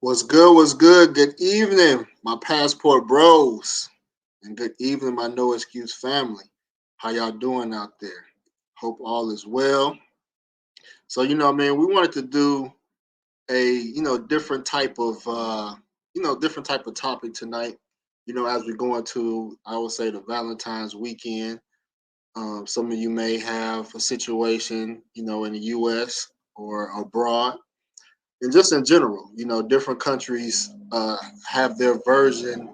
What's good? What's good? Good evening, my passport bros, and good evening, my no excuse family. How y'all doing out there? Hope all is well. So man, we wanted to do a different type of different type of topic tonight. As we go into, I would say, the Valentine's weekend. Some of you may have a situation, in the U.S. or abroad, and just in general, different countries have their version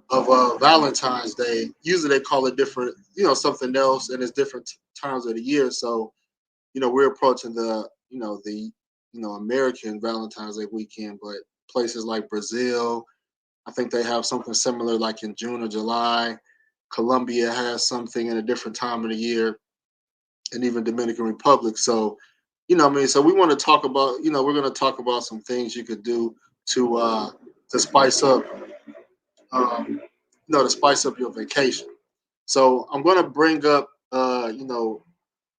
of Valentine's Day. Usually they call it different, something else, and it's different times of the year. So, we're approaching the American Valentine's Day weekend, but places like Brazil, I think they have something similar like in June or July. Colombia has something in a different time of the year, and even Dominican Republic. So, so we want to talk about, we're going to talk about some things you could do to spice up, to spice up your vacation. So I'm going to bring up, a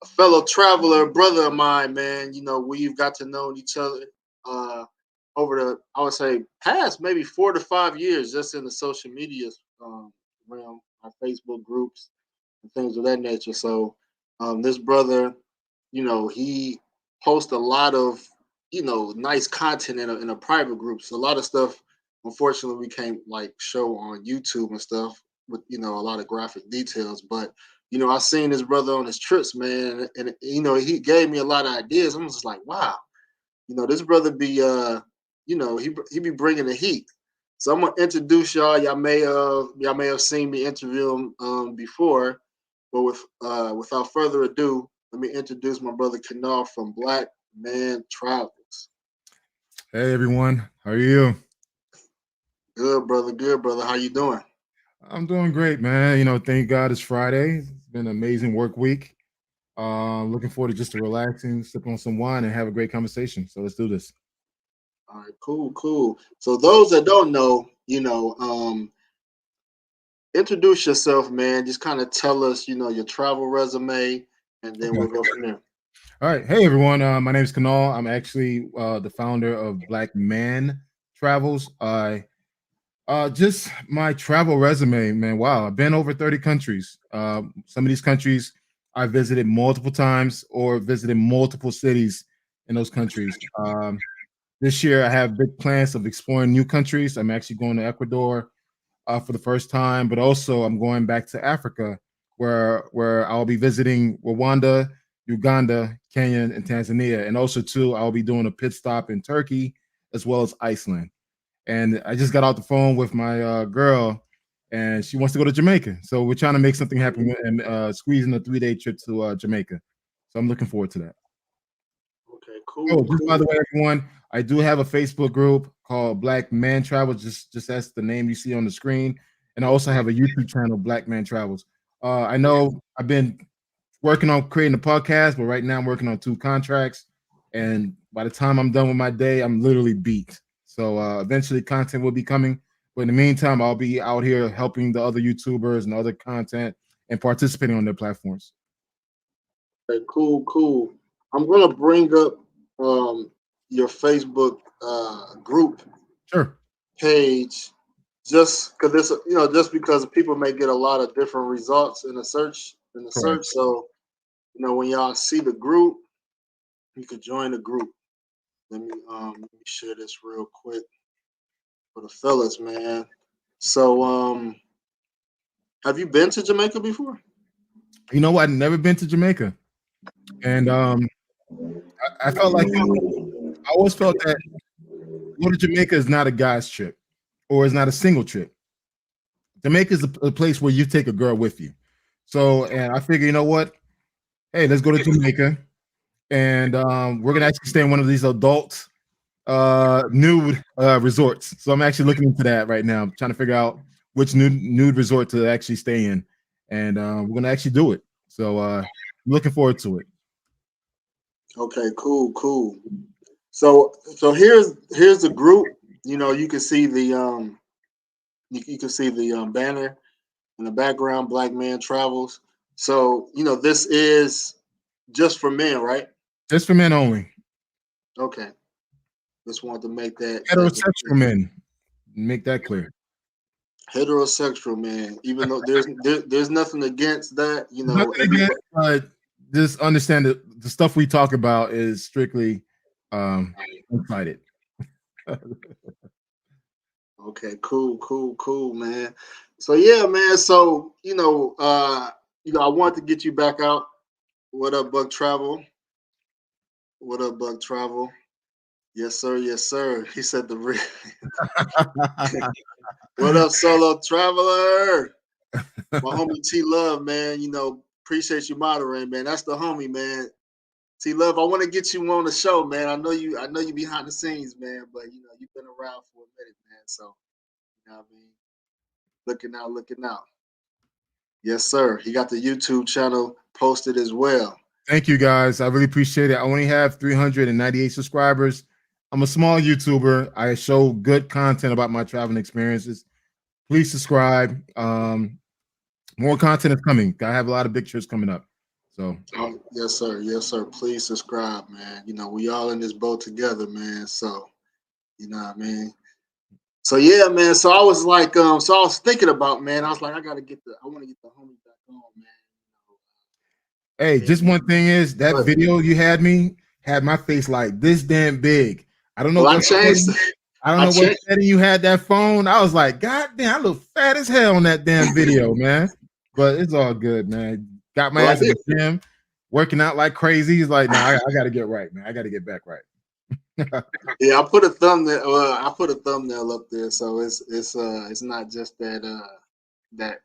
fellow traveler, brother of mine, man. We've got to know each other uh, over the, I would say, past maybe 4 to 5 years, just in the social media realm, our Facebook groups and things of that nature. So this brother, he posts a lot of, nice content in a private group. So a lot of stuff, unfortunately, we can't like show on YouTube and stuff with, a lot of graphic details. But, I seen this brother on his trips, man, and, he gave me a lot of ideas. I'm just like, wow, this brother be, he be bringing the heat. So I'm gonna introduce y'all. Y'all may have seen me interview him before, but without further ado, let me introduce my brother Kanal from Black Man Travels. Hey everyone, how are you? Good brother, good brother. How you doing? I'm doing great, man. Thank God it's Friday. It's been an amazing work week. Looking forward to just to relaxing, sip on some wine, and have a great conversation. So let's do this. All right, cool, cool. So those that don't know, introduce yourself, man. Just kind of tell us, your travel resume, and then Okay. we'll go from there. All right. Hey everyone. My name is Kanal. I'm actually the founder of Black Man Travels. I just my travel resume, man. Wow, I've been over 30 countries. Some of these countries I visited multiple times or visited multiple cities in those countries. This year, I have big plans of exploring new countries. I'm actually going to Ecuador for the first time, but also I'm going back to Africa, where I'll be visiting Rwanda, Uganda, Kenya, and Tanzania, and also too I'll be doing a pit stop in Turkey as well as Iceland. And I just got off the phone with my girl, and she wants to go to Jamaica. So we're trying to make something happen and squeezing a 3 day trip to Jamaica. So I'm looking forward to that. Okay, Oh, cool, just by the cool. way, everyone, I do have a Facebook group called Black Man Travels. Just that's the name you see on the screen, and I also have a YouTube channel, Black Man Travels. I know I've been working on creating a podcast, but right now I'm working on two contracts, and by the time I'm done with my day, I'm literally beat. So eventually, content will be coming. But in the meantime, I'll be out here helping the other YouTubers and other content and participating on their platforms. Okay, cool, cool. I'm gonna bring up um, your Facebook group Sure. page just because this, just because people may get a lot of different results in the search. Correct. So when y'all see the group, you could join the group. Let me share this real quick for the fellas, man. So have you been to Jamaica before? You know what? I've never been to Jamaica, and I felt like I always felt that go to Jamaica is not a guy's trip or is not a single trip. Jamaica is a place where you take a girl with you. So, and I figure, you know what? Hey, let's go to Jamaica, and we're gonna actually stay in one of these adult nude resorts. So I'm actually looking into that right now. I'm trying to figure out which nude resort to actually stay in, and we're gonna actually do it. So I'm looking forward to it. Okay, cool, cool. So here's the group. You can see the you can see the banner in the background. Black Man Travels. So this is just for men, right? Just for men only. Okay. Just wanted to make that Heterosexual men. Make that clear. heterosexual, man. Even though there's nothing against that, you know. Nothing again, Everybody. but just understand that the stuff we talk about is strictly insighted. Okay, cool, man. So yeah, man. So I wanted to get you back out. What up, Buck Travel? What up, Buck Travel? Yes, sir. Yes, sir. He said the real. What up, solo traveler? My homie T Love, man. Appreciate you moderating, man. That's the homie, man. T Love, I want to get you on the show, man. I know you behind the scenes, man, but you've been around for a minute, man. So what I mean? Looking out. Yes, sir. He got the YouTube channel posted as well. Thank you guys. I really appreciate it. I only have 398 subscribers. I'm a small YouTuber. I show good content about my traveling experiences. Please subscribe. More content is coming. I have a lot of big trips coming up. So Yes, sir. Yes, sir. Please subscribe, man. We all in this boat together, man. So you know what I mean. So yeah, man. So I was like, so I was thinking about, man. I was like, I want to get the homie back on, man. hey, just one thing is that But video you had my face like this damn big. I don't know well, I what changed. setting, I don't I know what changed. setting you had that phone. I was like, God damn, I look fat as hell on that damn video, man. But it's all good, man. Got my Well, I ass in did. the gym, working out like crazy. He's like, nah, I got to get right, man. I got to get back right. Yeah, I put a thumbnail. I put a thumbnail up there, so it's not just that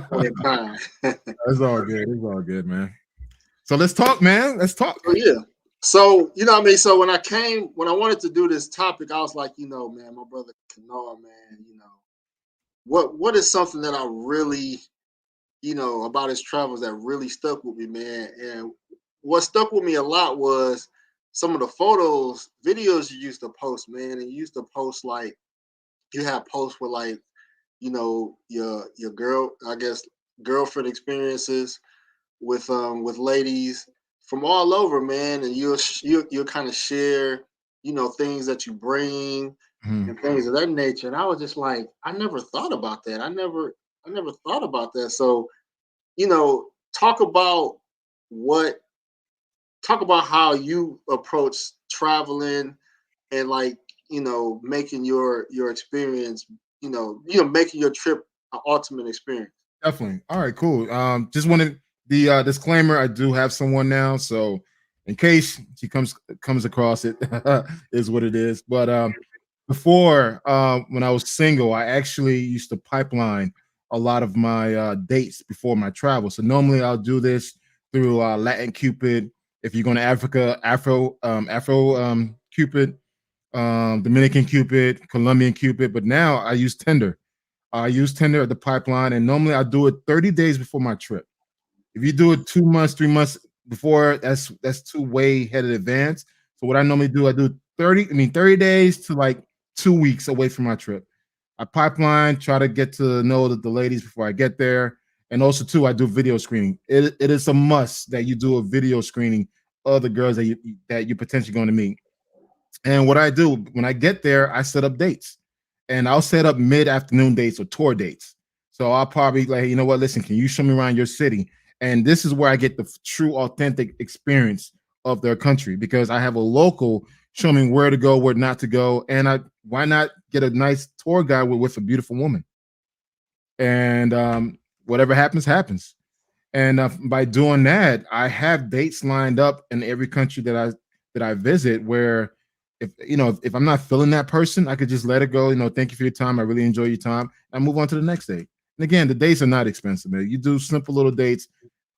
point in time. It's all good. It's all good, man. So let's talk, man. Let's talk. So yeah. So what I mean. So when I wanted to do this topic, I was like, man, my brother Kanar, man, what is something that I really, about his travels that really stuck with me, man. And what stuck with me a lot was some of the photos, videos you used to post, man. And you used to post like you had posts with like, your girl, I guess, girlfriend experiences with ladies from all over, man, and you'll kind of share, things that you bring Mhm. and things of that nature. And I was just like, I never thought about that. I never thought about that. So, you know, talk about what talk about how you approach traveling and like, making your experience, making your trip an ultimate experience. Definitely. All right, cool. Just wanted the disclaimer. I do have someone now, so in case she comes across it, is what it is. But before, when I was single, I actually used to pipeline a lot of my dates before my travel. So normally I'll do this through Latin Cupid. If you're going to Africa, Afro Cupid, Dominican Cupid, Colombian Cupid. But now I use Tinder. I use Tinder at the pipeline, and normally I do it 30 days before my trip. If you do it 2 months, 3 months before, that's too way ahead in advance. So what I normally do, I do 30 days to like 2 weeks away from my trip. I pipeline, try to get to know the ladies before I get there. And also too, I do video screening. It is a must that you do a video screening of the girls that you're potentially going to meet. And what I do when I get there, I set up dates, and I'll set up mid-afternoon dates or tour dates. So I'll probably like, you know what? Listen, can you show me around your city? And this is where I get the true, authentic experience of their country because I have a local show me where to go, where not to go, and I why not get a nice tour guide with a beautiful woman? And whatever happens, happens. And by doing that, I have dates lined up in every country that I visit. Where if I'm not feeling that person, I could just let it go. Thank you for your time. I really enjoy your time. And move on to the next date. And again, the dates are not expensive, man. You do simple little dates,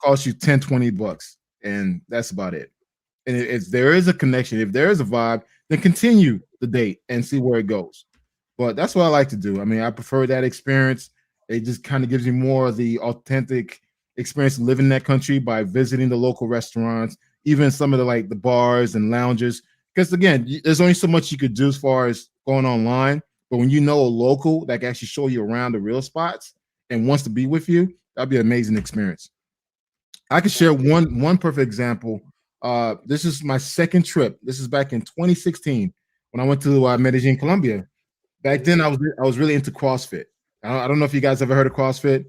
cost you 10, $20, and that's about it. And if there is a connection, if there is a vibe, then continue the date and see where it goes. But that's what I like to do. I mean, I prefer that experience. It just kind of gives you more of the authentic experience of living in that country by visiting the local restaurants, even some of the like the bars and lounges. Because again, there's only so much you could do as far as going online. But when you know a local that can actually show you around the real spots and wants to be with you, that'd be an amazing experience. I could share one perfect example. This is my second trip. This is back in 2016. when I went to Medellin, Colombia. Back Mhm. then, I was really into CrossFit. I don't know if you guys ever heard of CrossFit,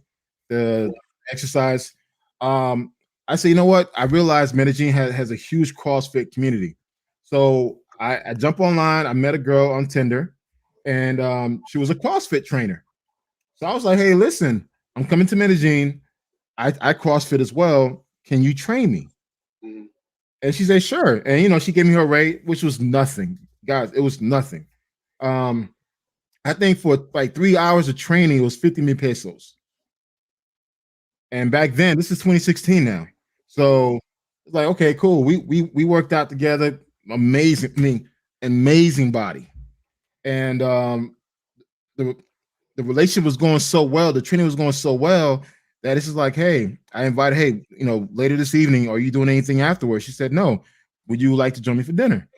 the exercise. Um, I say, you know what? I realized Medellin has a huge CrossFit community. So I jump online. I met a girl on Tinder, and she was a CrossFit trainer. So I was like, hey, listen, I'm coming to Medellin. I CrossFit as well. Can you train me? Mhm. And she said, sure. And she gave me her rate, which was nothing. Guys, it was nothing. Um, I think for like 3 hours of training, it was 50 mil pesos. And back then, this is 2016 now. Mhm. So it's like, okay, cool. We worked out together. Amazing, I mean, amazing body. And the the relationship was going so well, the training was going so well that it's just like, hey, I invited, hey, later this evening, are you doing anything afterwards? She said, no. Would you like to join me for dinner?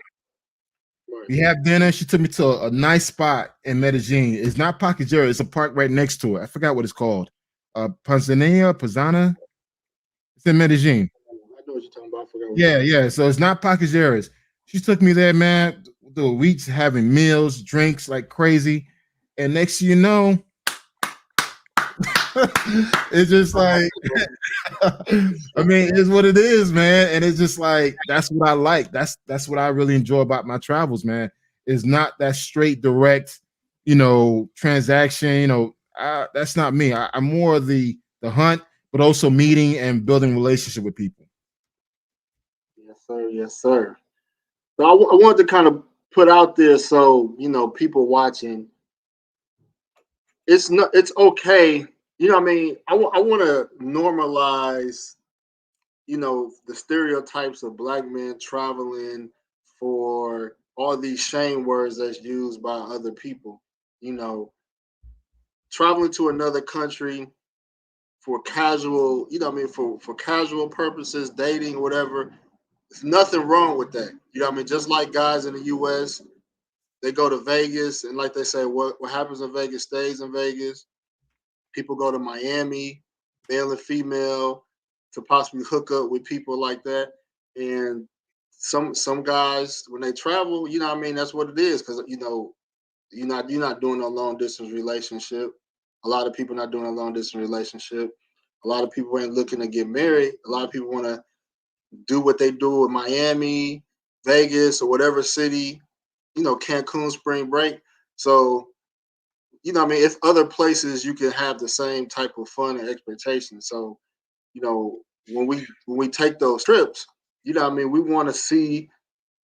Right. We have dinner. She took me to a nice spot in Medellin. It's not Pacajero. It's a park right next to it. I forgot what it's called. Panzanilla, Pazana. It's in Medellin. I know what you're talking about. I forgot what Yeah, yeah. So it's not Pacajeras. She took me there, man. The weeks having meals, drinks like crazy. And next thing you know, it's just like I mean, it's what it is, man. And it's just like that's what I like. That's what I really enjoy about my travels, man. Is not that straight, direct, transaction. That's not me. I'm more of the hunt, but also meeting and building relationship with people. Yes, sir. Yes, sir. So I wanted to kind of put out there so people watching, it's okay. What I mean, I want to normalize the stereotypes of black men traveling for all these shame words that's used by other people. You know, traveling to another country for casual, what I mean, for casual purposes, dating, whatever. There's nothing wrong with that. What I mean? Just like guys in the US, they go to Vegas and like they say, what happens in Vegas stays in Vegas. People go to Miami, male and female, to possibly hook up with people like that. And some guys when they travel, what I mean, that's what it is because you're not doing a long distance relationship. A lot of people not doing a long distance relationship. A lot of people ain't looking to get married. A lot of people want to do what they do in Miami, Vegas, or whatever city, Cancun spring break. So, what I mean, it's other places you can have the same type of fun and expectation. So, when we take those trips, what I mean, we want to see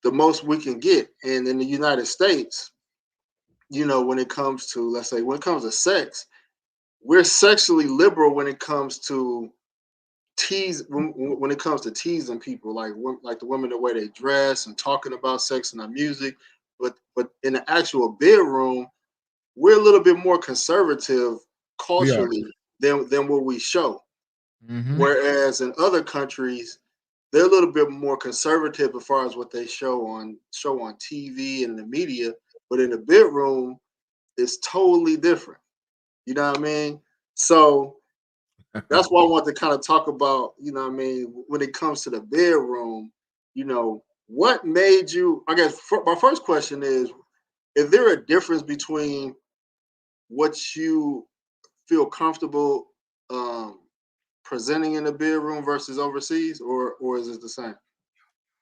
the most we can get. And in the United States, when it comes to, let's say, when it comes to sex, we're sexually liberal when it comes to when it comes to teasing people, like the women the way they dress and talking about sex and our music, but in the actual bedroom, we're a little bit more conservative We are. culturally than what we show. Mm-hmm. Whereas in other countries, they're a little bit more conservative as far as what they show on TV and the media, but in the bedroom, it's totally different. You know what I mean? So that's why I want to kind of talk about, what I mean, when it comes to the bedroom, what made you, I guess my first question is there a difference between what you feel comfortable um, presenting in the bedroom versus overseas, or is it the same?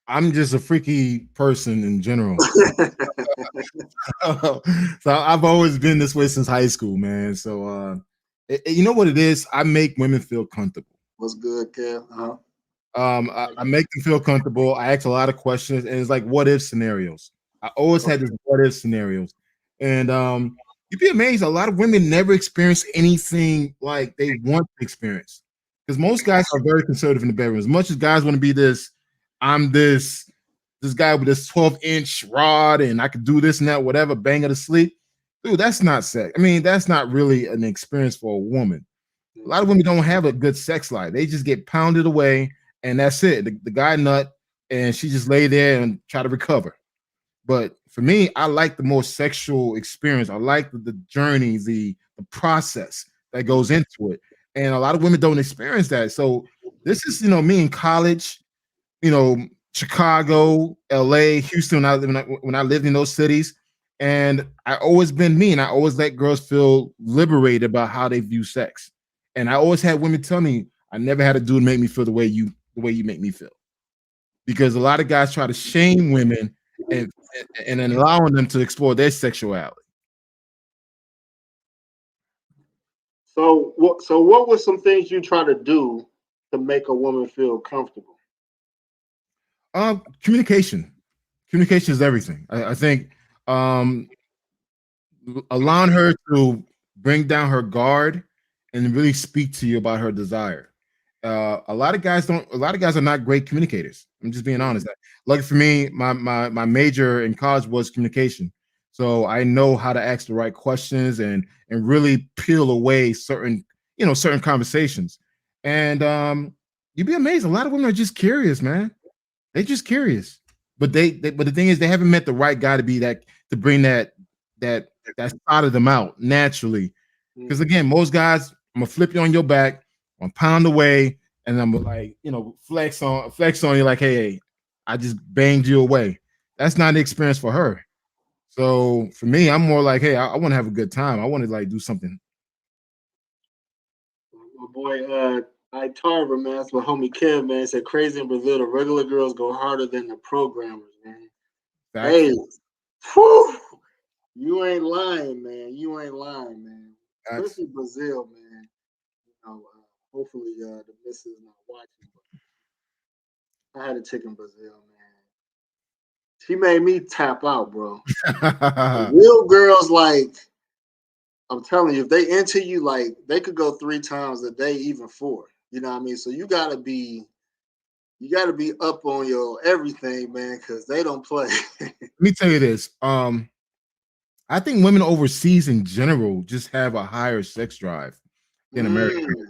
I'm just a freaky person in general. So I've always been this way since high school, man. So you know what it is? I make women feel comfortable. What's good, Kev? Uh-huh. I make them feel comfortable. I ask a lot of questions, and it's like what if scenarios. I always had this what if scenarios, and you'd be amazed. A lot of women never experience anything like they want to experience because most guys are very conservative in the bedroom. As much as guys want to be this, I'm this guy with this 12-inch rod, and I could do this and that, whatever, bang her to sleep. Dude, that's not sex. I mean, that's not really an experience for a woman. A lot of women don't have a good sex life. They just get pounded away, and that's it. The guy nut, and she just lay there and try to recover. But for me, I like the more sexual experience. I like the journey, the process that goes into it. And a lot of women don't experience that. So this is, me in college, you know, Chicago, LA, Houston, when I lived in those cities. And I always been me, and I always let girls feel liberated about how they view sex. And I always had women tell me I never had a dude make me feel the way you make me feel. Because a lot of guys try to shame women and and then allowing them to explore their sexuality. So what were some things you try to do to make a woman feel comfortable? Communication. Communication is everything. I think um, allowing her to bring down her guard and really speak to you about her desire. A lot of guys don't. A lot of guys are not great communicators. I'm just being honest. Lucky for me, my major in college was communication, so I know how to ask the right questions and really peel away certain certain conversations. And you'd be amazed. A lot of women are just curious, man. They're just curious, but but the thing is, they haven't met the right guy to be that to bring that that side of them out naturally. Because Mm. again, most guys, I'm gonna flip you on your back, I'm gonna pound away, and I'm like, flex on you, like, hey, I just banged you away. That's not the experience for her. So for me, I'm more like, hey, I want to have a good time. I want to like do something. My boy, I Tarver, man, that's my homie Kev, man, said crazy in Brazil. The regular girls go harder than the programmers, man. Facts. Hey, whew, you ain't lying, man. You ain't lying, man. Facts. Especially Brazil, man. Hopefully the missus not watching, but I had a chick in Brazil, man. She made me tap out, bro. Real girls, like I'm telling you, if they into you, like they could go 3 times a day, even 4. You know what I mean? So you gotta be up on your everything, man, because they don't play. Let me tell you this. I think women overseas in general just have a higher sex drive than American. Mm.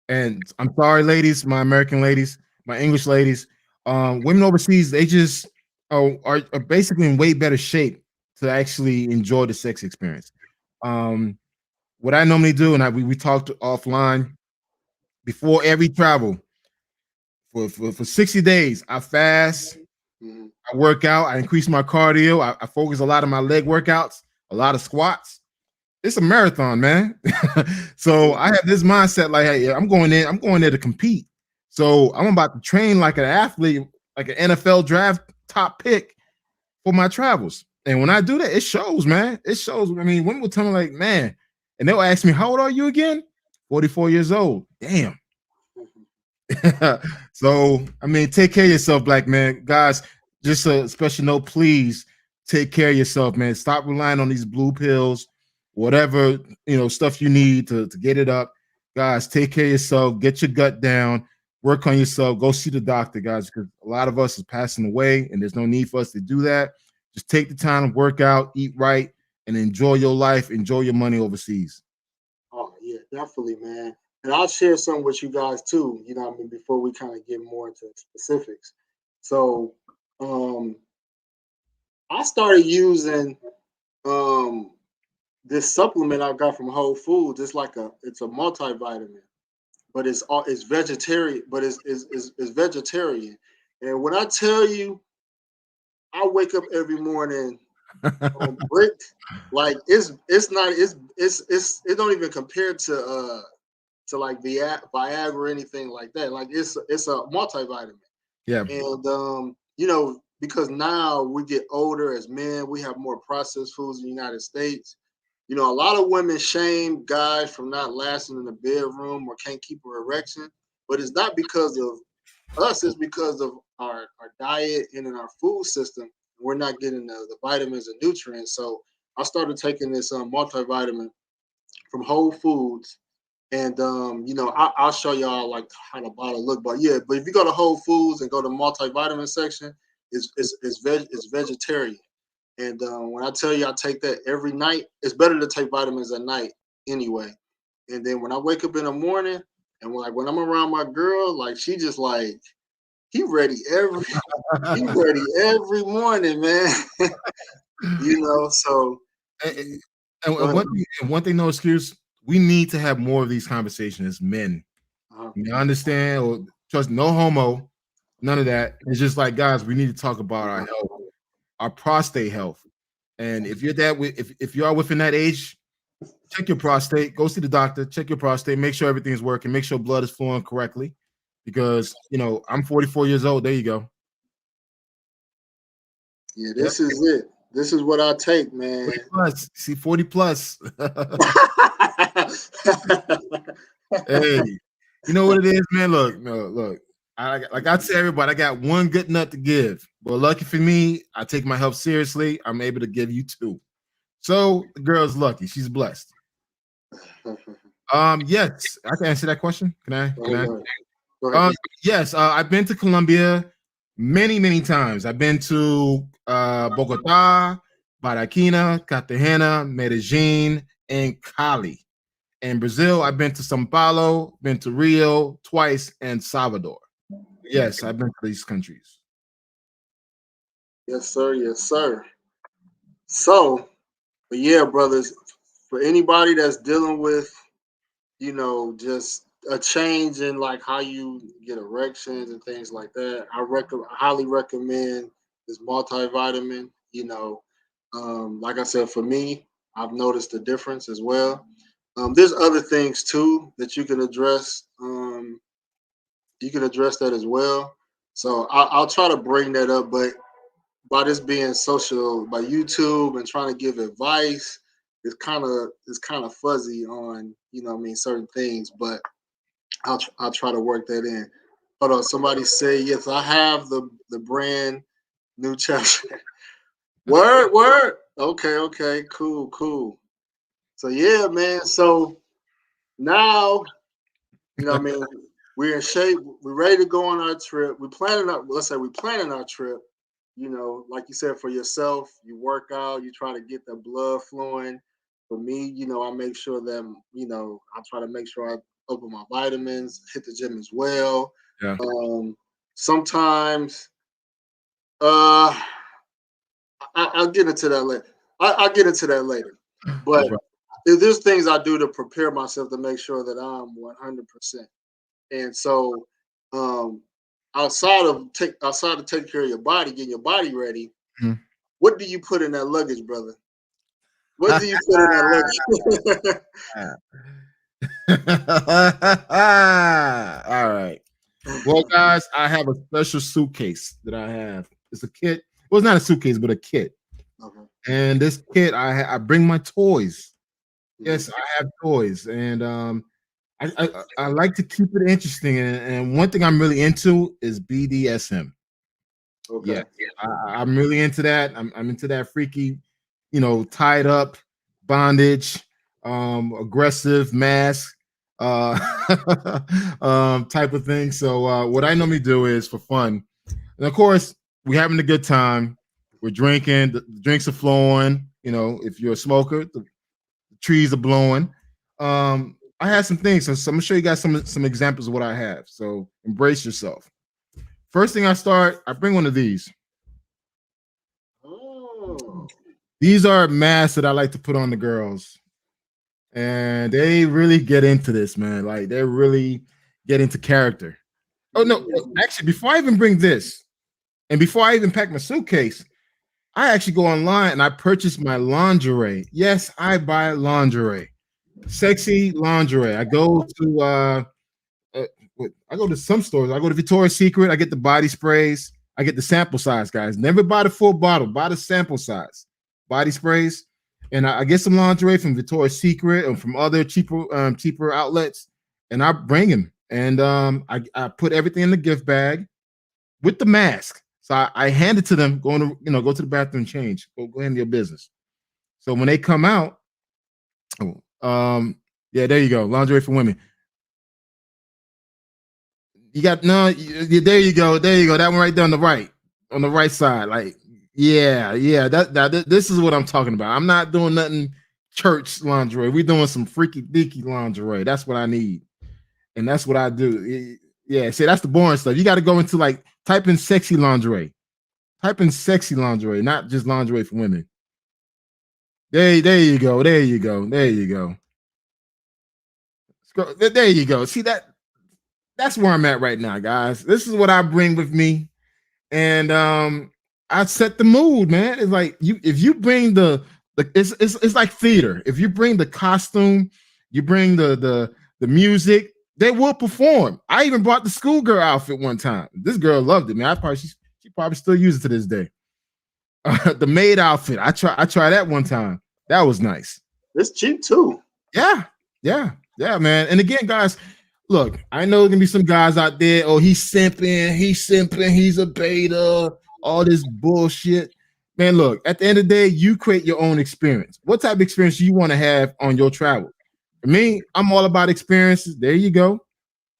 And I'm sorry, ladies, my American ladies, my English ladies. Women overseas, they just are basically in way better shape to actually enjoy the sex experience. Um, what I normally do, and we talked offline before every travel for 60 days, I fast, Mhm. I work out, I increase my cardio, I focus a lot on my leg workouts, a lot of squats. It's a marathon, man. So I have this mindset like, hey, I'm going there to compete. So I'm about to train like an athlete, like an NFL draft top pick for my travels. And when I do that, it shows, man. It shows. I mean, women will tell me like, man, and they'll ask me, how old are you again? 44 years old. Damn. So I mean, take care of yourself, black man. Guys, just a special note, please take care of yourself, man. Stop relying on these blue pills, whatever stuff you need to get it up. Guys, take care of yourself, get your gut down, work on yourself, go see the doctor, guys, because a lot of us is passing away, and there's no need for us to do that. Just take the time to work out, eat right, and enjoy your life, enjoy your money overseas. Oh yeah, definitely, man. And I'll share some with you guys too. You know what I mean? Before we kind of get more into specifics. So, um, I started using um this supplement I got from Whole Foods. It's a multivitamin, but it's vegetarian, but it's vegetarian. And when I tell you, I wake up every morning on brick, like it don't even compare to like Viagra or anything like that. Like it's a multivitamin, Yeah. and because now we get older as men, we have more processed foods in the United States. A lot of women shame guys from not lasting in the bedroom or can't keep an erection, but it's not because of us, it's because of our diet and in our food system. We're not getting the vitamins and nutrients. So I started taking this multivitamin from Whole Foods, and I'll show y'all like how the bottle look. But yeah, but if you go to Whole Foods and go to multivitamin section, it's vegetarian. And when I tell you I take that every night, it's better to take vitamins at night anyway. And then when I wake up in the morning, and when I'm around my girl, like she just like he ready every he ready every morning, man. So And, and go ahead. one thing, no excuse. We need to have more of these conversations as men. Uh-huh. You understand? Or trust, no homo. None of that. It's just like, guys, we need to talk about our health, our prostate health. And if you're if you are within that age, check your prostate, go see the doctor, check your prostate, make sure everything's working, make sure blood is flowing correctly. Because I'm 44 years old. There you go. Yeah, Yep. this is it. This is what I take, man. 40 plus. See, 40 plus. Hey, you know what it is, man? Look, no, look. Like I tell everybody, I got one good nut to give. But lucky for me, I take my health seriously. I'm able to give you two. So the girl's lucky. She's blessed. Yes, I can answer that question. Can I? Go Can I? ahead. Go ahead. Yes, I've been to Colombia many times. I've been to Bogota, Barranquilla, Cartagena, Medellin, and Cali. In Brazil, I've been to Sao Paulo, been to Rio twice, and Salvador. Yes, I've been to these countries. Yes, sir. Yes, sir. So, but yeah, brothers, for anybody that's dealing with, just a change in like how you get erections and things like that, highly recommend this multivitamin. Like I said, for me, I've noticed the difference as well. There's other things too that you can address. You can address that as well. So I'll try to bring that up, but by this being social, by YouTube and trying to give advice, it's kind of fuzzy on certain things, but I'll try to work that in. Hold on, somebody say yes. I have the brand new chapter. Word. Okay, cool. So yeah, man. So now we're in shape. We're ready to go on our trip. We're planning our trip. Like you said, for yourself, you work out, you try to get the blood flowing. For me, I make sure that, I try to make sure I open my vitamins, hit the gym as well. Yeah. Sometimes, uh, I'll get into that later. I'll get into that later. But Right. there's things I do to prepare myself to make sure that I'm 100%. And so, um, outside of taking care of your body, getting your body ready, Mhm. what do you put in that luggage, brother? What do you put in that luggage? All right. Well, guys, I have a special suitcase that I have. It's a kit. Well, it's not a suitcase, but a kit. Okay. And this kit, I bring my toys. Mhm. Yes, I have toys, and I like to keep it interesting. And one thing I'm really into is BDSM. Okay. Yeah, I'm really into that. I'm into that freaky, tied up, bondage, aggressive mask, uh, type of thing. So what I normally do is for fun, and of course we're having a good time. We're drinking, the drinks are flowing. If you're a smoker, the trees are blowing. I have some things, so I'm gonna show you guys some examples of what I have. So embrace yourself. First thing I bring one of these. Oh. These are masks that I like to put on the girls, and they really get into this, man. Like they really get into character. Oh no, actually, before I even bring this, and before I even pack my suitcase, I actually go online and I purchase my lingerie. Yes, I buy lingerie, sexy lingerie. Uh, I go to some stores. I go to Victoria's Secret. I get the body sprays. I get the sample size, guys. Never buy the full bottle. Buy the sample size body sprays, and I get some lingerie from Victoria's Secret and from other cheaper outlets, and I bring them. And I put everything in the gift bag with the mask. So I hand it to them. Going to go to the bathroom, change. Go handle your business. So when they come out, yeah, there you go, lingerie for women. You got no. There you go. There you go. That one right there on the right side. Like, yeah. This is what I'm talking about. I'm not doing nothing church lingerie. We're doing some freaky deaky lingerie. That's what I need, and that's what I do. Yeah. See, that's the boring stuff. You got to go into like type in sexy lingerie. Type in sexy lingerie, not just lingerie for women. There you go. There you go. There you go. There you go. See that? that's where I'm at right now, guys. This is what I bring with me, and I set the mood, man. It's like if you bring it's like theater. If you bring the costume, you bring the music, they will perform. I even brought the schoolgirl outfit one time. This girl loved it, man. She probably still uses it to this day. The maid outfit, I tried that one time. That was nice. It's cheap too. Yeah, yeah, man. And again, guys, look, I know there's gonna be some guys out there. Oh, he's simping, he's a beta, all this bullshit. Man, look, at the end of the day, you create your own experience. What type of experience you want to have on your travel? For me, I'm all about experiences. There you go.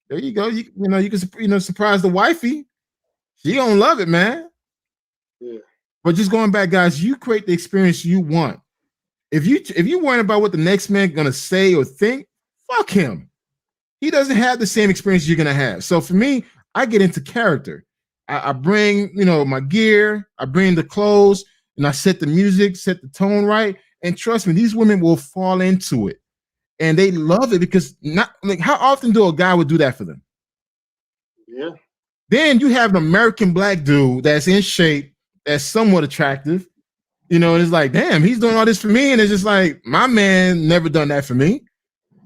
There you go. You can surprise the wifey. She gonna love it, man. Yeah. But just going back, guys, you create the experience you want. If you worrying about what the next man gonna say or think, fuck him. He doesn't have the same experience you're gonna have. So for me, I get into character. I bring my gear, I bring the clothes, and I set the music, set the tone right. And trust me, these women will fall into it, and they love it because not like how often do a guy would do that for them? Yeah. Then you have an American black dude that's in shape, that's somewhat attractive, and it's like, damn, he's doing all this for me, and it's just like my man never done that for me.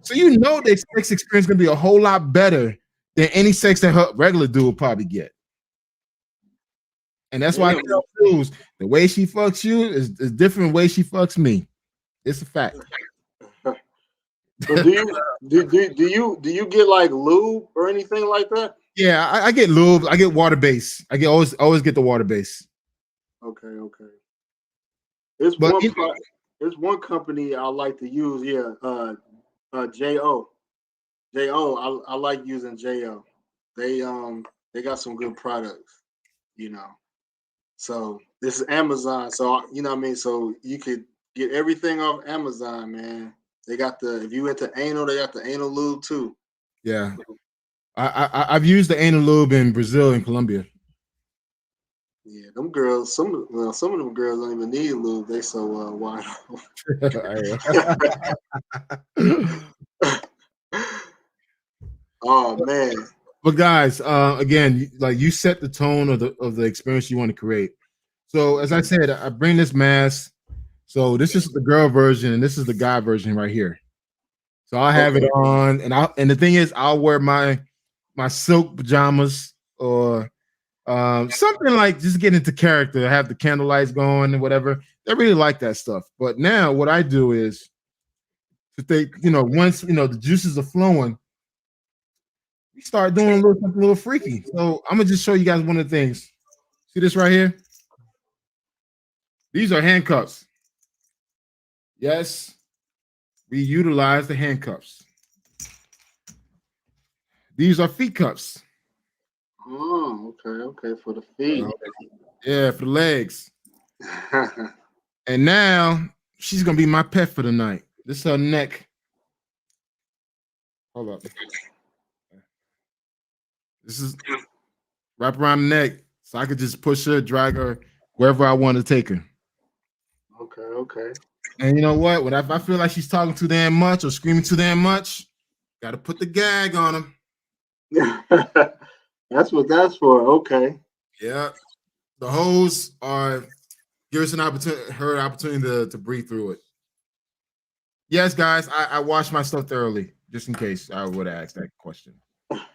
So the sex experience is gonna be a whole lot better than any sex that her regular dude will probably get. And that's why I tell dudes the way she fucks you is different way she fucks me. It's a fact. So do you get like lube or anything like that? Yeah, I get lube. I get water base. I get always get the water base. Okay. But There's one company I like to use. Yeah. Jo. I like using Jo. They got some good products. So this is Amazon. So what I mean. So you could get everything off Amazon, man. They got if you into anal, they got the anal lube too. yeah, I've used the anal lube in Brazil and Colombia. Yeah, them girls. Some of them girls don't even need lube. They so wide open. Oh man. But guys, again, like you set the tone of the experience you want to create. So as I said, I bring this mask. So this is the girl version, and this is the guy version right here. So I'll have it on, and the thing is, I'll wear my silk pajamas or something like just get into character. I have the candle lights going and whatever. They really like that stuff. But now what I do is if they, once the juices are flowing, we start doing something a little freaky. So I'm gonna just show you guys one of the things. See this right here? These are handcuffs. Yes, we utilize the handcuffs. These are feet cuffs. Oh, okay, for the feet. Yeah, for the legs. And now she's gonna be my pet for the night. This is her neck. Hold up. This is wrap around the neck, so I could just push her, drag her wherever I want to take her. Okay. And you know what? When I feel like she's talking too damn much or screaming too damn much, got to put the gag on them. That's what that's for. Okay. Yeah. The hose are give us an opportunity to breathe through it. Yes, guys, I wash my stuff thoroughly, just in case I would have asked that question. Well,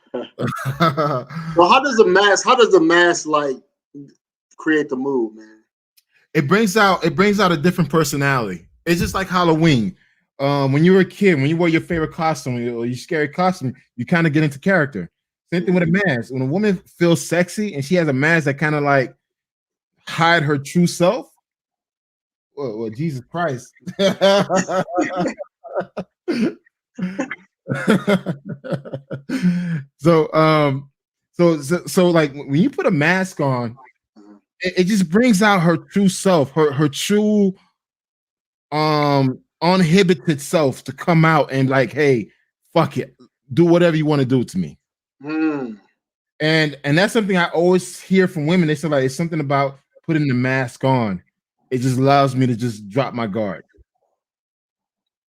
how does the mask like create the mood, man? It brings out a different personality. It's just like Halloween. When you were a kid, when you wore your favorite costume or your scary costume, you kind of get into character. Same thing with a mask. When a woman feels sexy and she has a mask that kind of like hide her true self. Well, Jesus Christ. So like when you put a mask on, it just brings out her true self, her true uninhibited self to come out and like, hey, fuck it, do whatever you want to do to me. And that's something I always hear from women. They say like it's something about putting the mask on. It just allows me to just drop my guard.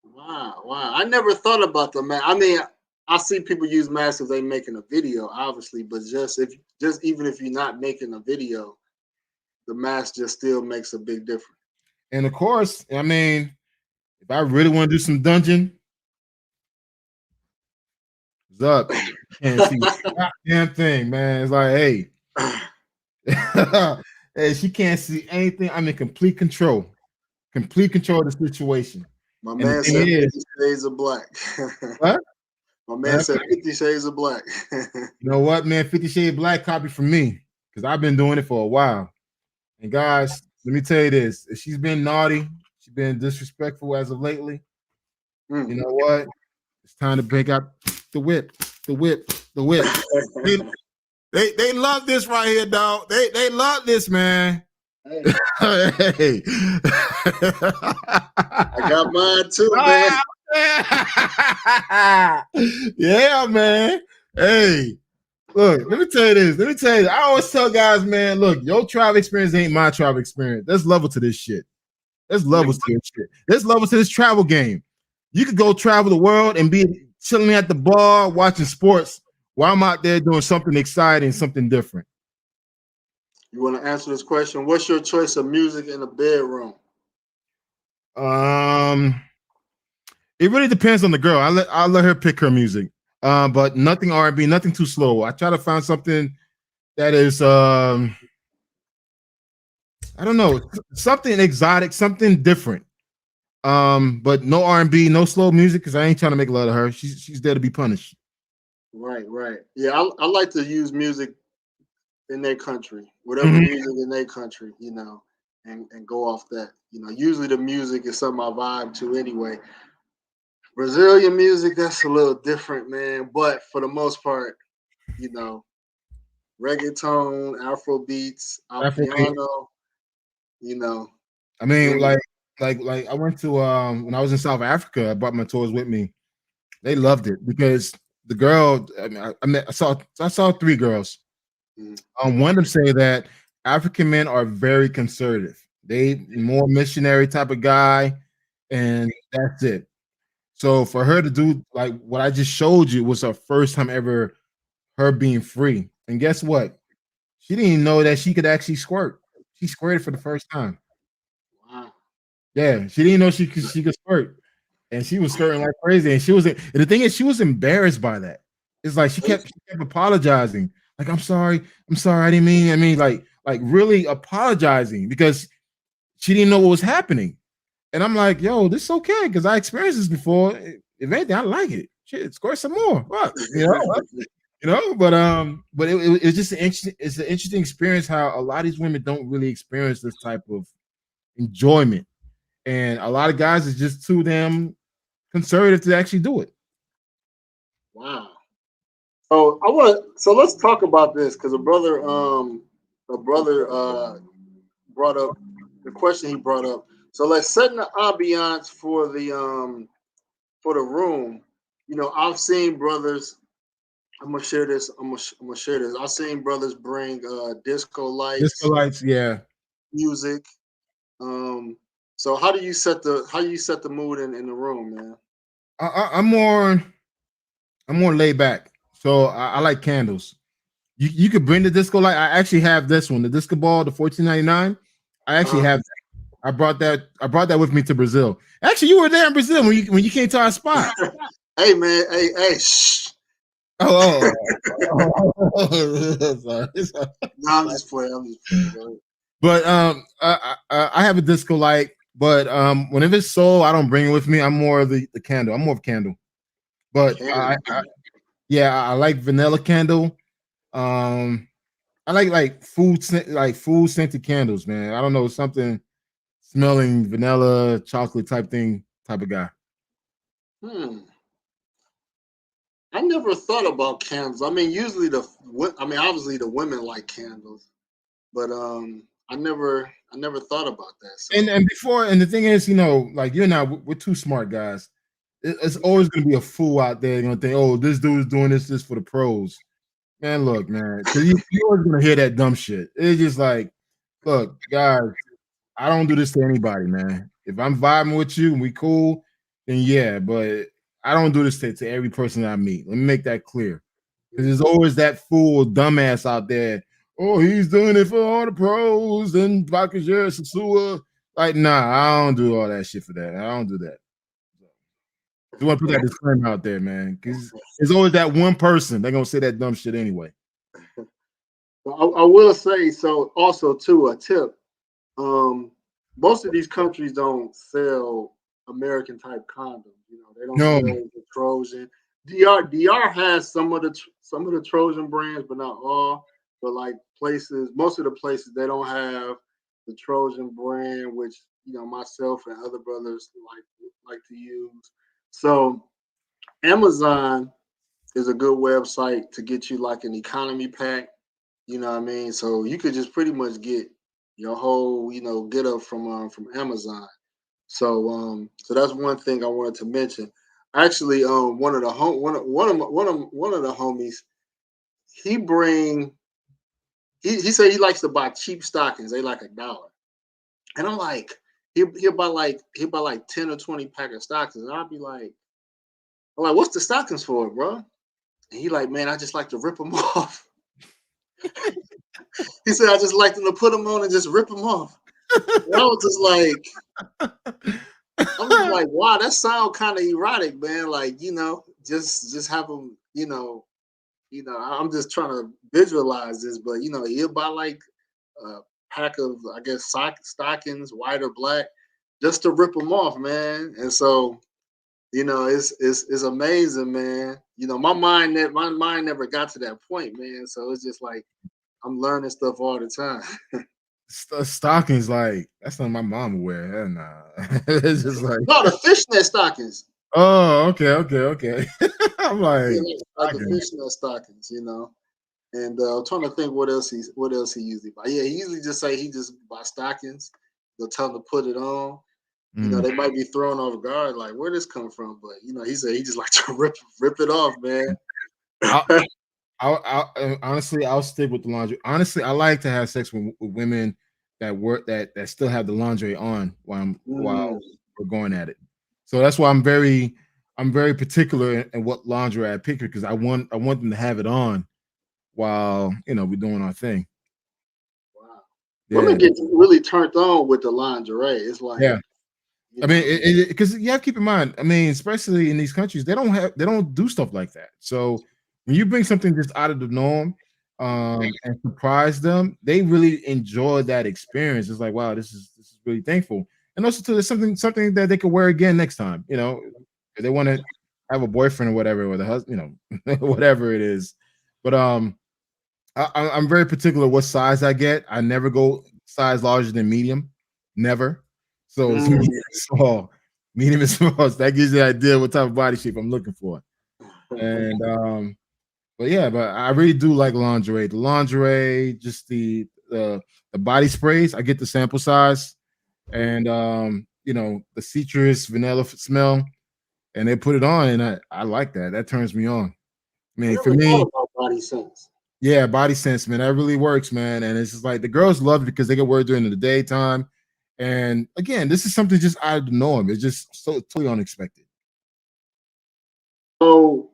Wow. I never thought about the mask. I mean, I see people use masks if they making a video, obviously, but just even if you're not making a video, the mask just still makes a big difference. And of course, I mean, if I really want to do some dungeon, what's up? Can't see a goddamn thing, man. It's like, hey, hey, she can't see anything. I'm in complete control of the situation. My And the man thing said is, 50 Shades of Black. what? My man said 50 Shades of Black. You know what, man? 50 Shades Black copy from me because I've been doing it for a while. And guys, let me tell you this: if she's been naughty, she's been disrespectful as of lately. You know what? It's time to break out the whip, the whip, the whip. They love this right here, dog. They love this, man. Hey. I got mine too, man. Yeah, man. Hey, look, let me tell you this. Let me tell you, I always tell guys, man, look, your travel experience ain't my travel experience. There's level to this shit. There's levels to this shit. There's levels to this travel game. You could go travel the world and be chilling at the bar, watching sports, while I'm out there doing something exciting, something different. You want to answer this question? What's your choice of music in the bedroom? It really depends on the girl. I'll let her pick her music. But nothing R&B, nothing too slow. I try to find something that is I don't know, something exotic, something different. But no R&B, no slow music, because I ain't trying to make a lot of her. She's there to be punished. Right. Yeah, I like to use music in their country, whatever music in their country, and go off that. Usually the music is something I vibe to anyway. Brazilian music, that's a little different, man. But for the most part, reggaeton, Afro beats, Piano, I mean, like I went to when I was in South Africa, I brought my tours with me. They loved it because the girl, I saw three girls. One of them say that African men are very conservative. They more missionary type of guy, and that's it. So for her to do like what I just showed you was her first time ever her being free. And guess what? She didn't even know that she could actually squirt. She squirted for the first time. Wow. Yeah, she didn't know she could squirt. And she was skirting like crazy. And the thing is, she was embarrassed by that. It's like she kept apologizing. Like, I'm sorry, I didn't mean. Like really apologizing because she didn't know what was happening. And I'm like, yo, this is okay because I experienced this before. If anything, I like it. Shit, squirt some more. Fuck, But it's just it's an interesting experience how a lot of these women don't really experience this type of enjoyment, and a lot of guys is just too damn conservative to actually do it. Wow. So let's talk about this because a brother brought up the question he brought up. So let's set the ambiance for the room. I've seen brothers. I'm gonna share this. I've seen brothers bring disco lights, Yeah. music. So how do you set the mood in the room, man? I'm more laid back. So I like candles. You could bring the disco light. I actually have this one, the disco ball, the $14.99. I actually have. I brought that with me to Brazil. Actually, you were there in Brazil when you came to our spot. Hey man, hey, shh. Oh. Sorry. No, I'm just playing. But I have a disco light. But whenever it's soul, I don't bring it with me. I'm more of the candle. I'm more of candle. But I like vanilla candle. I like food scented candles, man. I don't know, something smelling vanilla, chocolate type of guy. I never thought about candles. I mean, obviously the women like candles, but I never thought about that. So. And the thing is, like you and I, we're two smart guys. It's always gonna be a fool out there gonna think, oh, this dude's doing this for the pros. Man, look, man, because you're always gonna hear that dumb shit. It's just like, look, guys, I don't do this to anybody, man. If I'm vibing with you and we cool, then yeah, but I don't do this to every person I meet. Let me make that clear. Because there's always that fool dumbass out there. Oh, he's doing it for all the pros and Bakajir Sasua. Like, nah, I don't do all that shit for that. I don't do that. You want to put that disclaimer out there, man. Because there's always that one person. They're gonna say that dumb shit anyway. I will say so. Also, too, a tip. Most of these countries don't sell American type condoms. You know, they don't No, sell the Trojan. DR has some of the Trojan brands, but not all. But like places, most of the places they don't have the Trojan brand, which myself and other brothers like to use. So Amazon is a good website to get you like an economy pack. You know what I mean? So you could just pretty much get your whole, get up from Amazon. So that's one thing I wanted to mention. Actually, one of the homies, he bring he said he likes to buy cheap stockings. They like $1. And I'm like, he'll buy like 10 or 20 pack of stockings. And I'm like, what's the stockings for, bro? And he like, man, I just like to rip them off. He said, I just like them to put them on and just rip them off. And I was just like, wow, that sound kind of erotic, man. Like, just have them, I'm just trying to visualize this, but he'll buy like a pack of, I guess, stockings, white or black, just to rip them off, man. And so, it's amazing, man. My mind never got to that point, man. So it's just like I'm learning stuff all the time. stockings like that's not my mom would wear. Nah, it's just like No, the fishnet stockings. oh, okay. I'm like, Yeah, like the fishnet stockings, And I'm trying to think what else he usually buy. Yeah, he usually just say he just buy stockings. They'll tell him to put it on. They might be thrown off guard, like where this come from. But he said he just like to rip it off, man. Honestly, I'll stick with the laundry. Honestly, I like to have sex with women that work that still have the laundry on while we're going at it. So that's why I'm very particular in what laundry I pick because I want them to have it on while we're doing our thing. Wow. Yeah. Women get really turned on with the lingerie. It's like yeah. I mean, because you have to keep in mind. I mean, especially in these countries, they don't do stuff like that. So when you bring something just out of the norm and surprise them, they really enjoy that experience. It's like, wow, this is really thankful, and also too, there's something that they could wear again next time. If they want to have a boyfriend or whatever, or the husband, whatever it is. But I'm very particular what size I get. I never go size larger than medium, never. So it's medium and small. Medium and small. So that gives you the idea what type of body shape I'm looking for. And but I really do like lingerie. The lingerie, just the body sprays. I get the sample size, and the citrus vanilla smell, and they put it on, and I like that. That turns me on. I mean, for me, body sense. Yeah, body sense, man. That really works, man. And it's just like the girls love it because they get wear during the daytime. And again, this is something just out of the norm. It's just so totally unexpected. So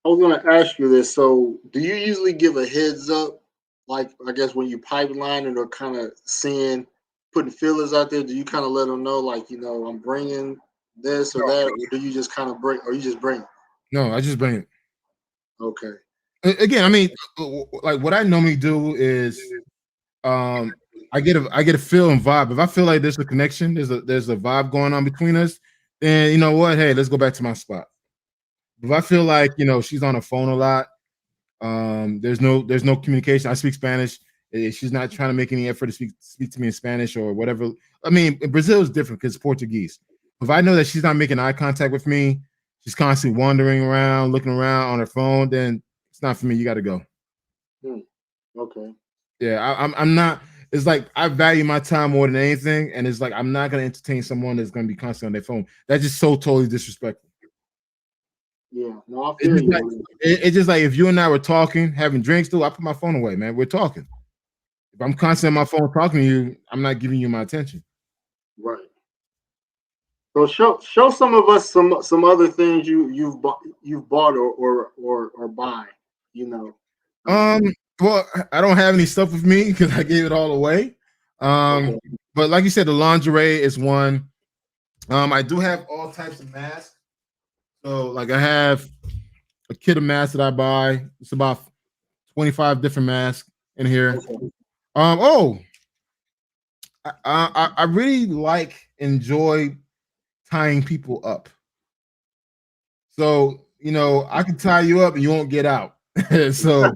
I was gonna ask you this. So do you usually give a heads up, like I guess when you pipeline or kind of putting feelers out there? Do you kind of let them know, like I'm bringing this or that, or do you just kind of bring, or you just bring it? No, I just bring it. Okay. Again, I mean, like what I normally do is I get a feel and vibe. If I feel like there's a connection, there's a vibe going on between us, then you know what? Hey, let's go back to my spot. If I feel like she's on the phone a lot, there's no communication. I speak Spanish. She's not trying to make any effort to speak to me in Spanish or whatever. I mean, Brazil is different because it's Portuguese. If I know that she's not making eye contact with me, she's constantly wandering around, looking around on her phone, then it's not for me. You got to go. Okay. Yeah, I'm not. It's like I value my time more than anything, and it's like I'm not going to entertain someone that's going to be constantly on their phone. That's just so totally disrespectful. Yeah, no, I feel you. It's just like if you and I were talking, having drinks, I put my phone away, man. We're talking. If I'm constantly on my phone talking to you, I'm not giving you my attention. Right. So show some of us some other things you've bought or buy. You know. Um, well, I don't have any stuff with me because I gave it all away. Okay. But like you said, the lingerie is one. I do have all types of masks. So like I have a kit of masks that I buy. It's about 25 different masks in here. Okay. Oh, I really enjoy tying people up. So I can tie you up and you won't get out. So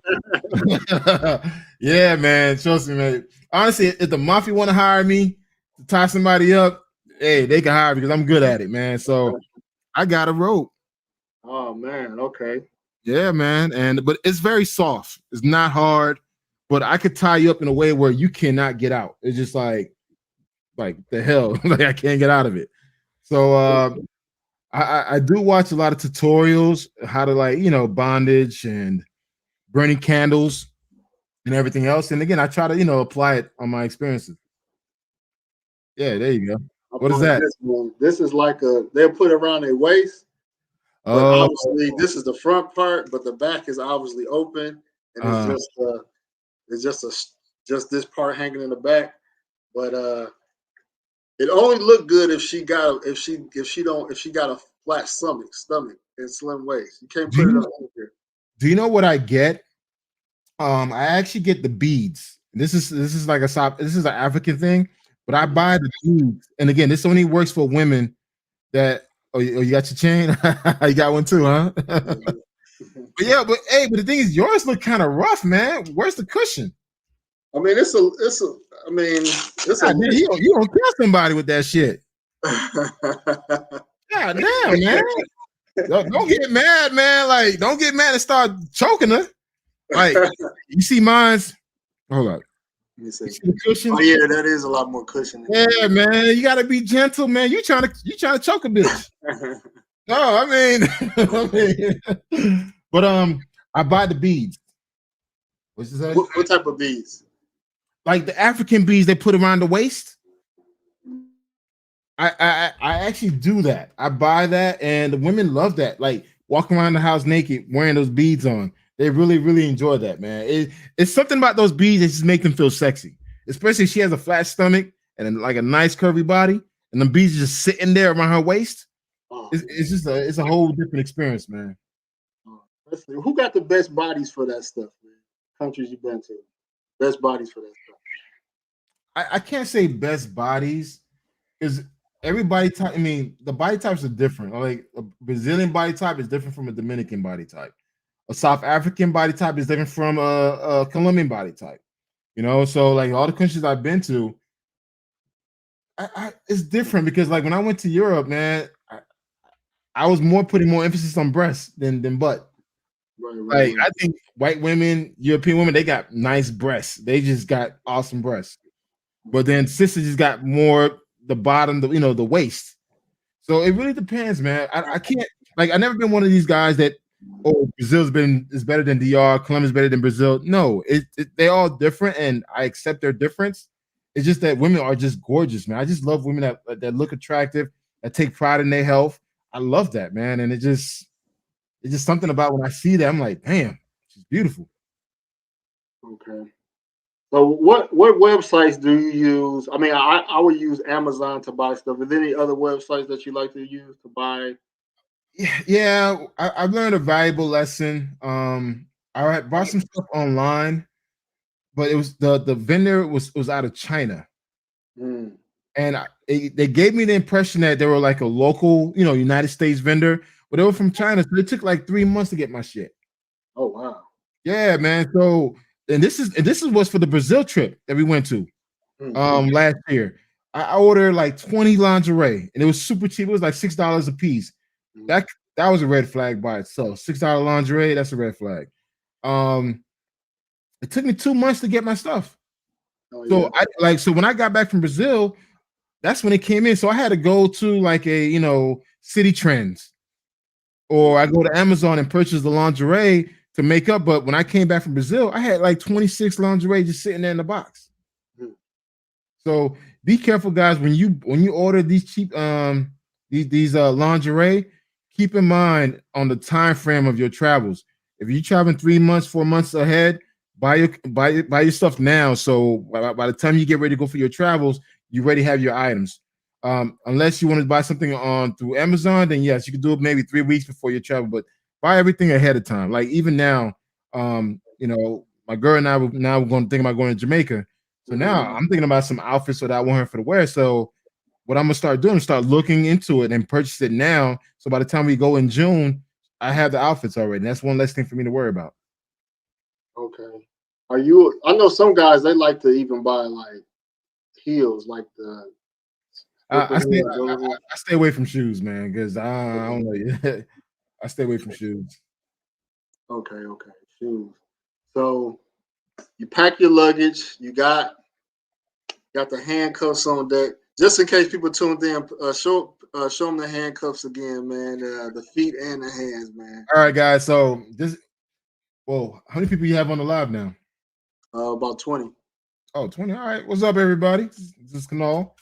yeah, man. Trust me, man. Honestly, if the mafia want to hire me to tie somebody up, hey, they can hire me because I'm good at it, man. So I got a rope. Oh man. Okay. Yeah, man. But it's very soft. It's not hard, but I could tie you up in a way where you cannot get out. It's just like the hell, like I can't get out of it. So I do watch a lot of tutorials how to bondage and burning candles and everything else. And again, I try to apply it on my experiences. Yeah, there you go. I What is bought that? this one. This is like they'll put it around their waist, but Oh, obviously this is the front part, but the back is obviously open, and uh, it's just this part hanging in the back. But it only looked good if she got if she got a flat stomach and slim waist. You can't do put it you up here. do you know what I get? I actually get the beads. This is like this is an African thing, but I buy the beads. And again, this only works for women that you got your chain? You got one too, huh? But yeah, but the thing is yours look kind of rough, man. Where's the cushion? I mean, it's a God, man, you don't kill somebody with that shit. God damn, man. Don't get mad, man. Like, don't get mad and start choking her. Like, you see mine's. Hold up. Let me see. You see the cushion? Oh yeah, that is a lot more cushion. Yeah, man. You gotta be gentle, man. You trying to choke a bitch. No, I mean, but I buy the beads. What's this? What type of beads? Like the African beads they put around the waist. I actually do that. I buy that, and the women love that. Like walking around the house naked, wearing those beads on. They really, really enjoy that, man. It's something about those beads that just make them feel sexy. Especially if she has a flat stomach and like a nice curvy body, and the beads are just sitting there around her waist. It's just it's a whole different experience, man. Let's see. Who got the best bodies for that stuff, man? Countries you've been to, best bodies for that stuff. I can't say best bodies because everybody type. I mean, the body types are different. Like a Brazilian body type is different from a Dominican body type. A South African body type is different from a Colombian body type. So like all the countries I've been to, it's different because like when I went to Europe, man, I was putting more emphasis on breasts than butt. Right. I think white women, European women, they got nice breasts. They just got awesome breasts. But then sisters just got more the bottom, the waist. So it really depends, man. I can't I never been one of these guys that Brazil's is better than DR, Colombia's better than Brazil. No, they're all different, and I accept their difference. It's just that women are just gorgeous, man. I just love women that look attractive, that take pride in their health. I love that, man, and it's just something about when I see that I'm like, damn, she's beautiful. Okay. So what websites do you use? I mean, I would use Amazon to buy stuff. Are there any other websites that you like to use to buy? Yeah, I've learned a valuable lesson. I bought some stuff online, but it was the vendor was out of China, and they gave me the impression that they were like a local, United States vendor, but they were from China, so it took like 3 months to get my shit. Oh wow! Yeah, man. So and this is what's for the Brazil trip that we went to last year. I ordered like 20 lingerie, and it was super cheap. It was like $6 a piece. That was a red flag by itself. $6 lingerie, that's a red flag. It took me 2 months to get my stuff. Oh, yeah. So when I got back from Brazil, that's when it came in. So I had to go to like a City Trends, or I go to Amazon and purchase the lingerie to make up. But when I came back from Brazil, I had like 26 lingerie just sitting there in the box. So be careful, guys, when you order these cheap these lingerie, keep in mind on the time frame of your travels. If you're traveling 3 months, 4 months ahead, buy your stuff now. So by the time you get ready to go for your travels, you already have your items. Unless you want to buy something on through Amazon, then yes, you can do it maybe 3 weeks before your travel. But buy everything ahead of time. Like even now, my girl and I now we're going to think about going to Jamaica. So now I'm thinking about some outfits that I want her for the wear. So what I'm gonna start doing is start looking into it and purchase it now. So by the time we go in June, I have the outfits already. And that's one less thing for me to worry about. Okay. Are you? I know some guys they like to even buy like heels, like the I, slipper I stay heels. Those. I stay away from shoes, man, because I don't know. I stay away from shoes. Okay, okay, shoes. So you pack your luggage. You got the handcuffs on deck, just in case people tuned in. Show them the handcuffs again, man. The feet and the hands, man. All right, guys. So this, whoa, how many people you have on the live now? About 20. Oh, 20. All right. What's up, everybody? This is Kanal.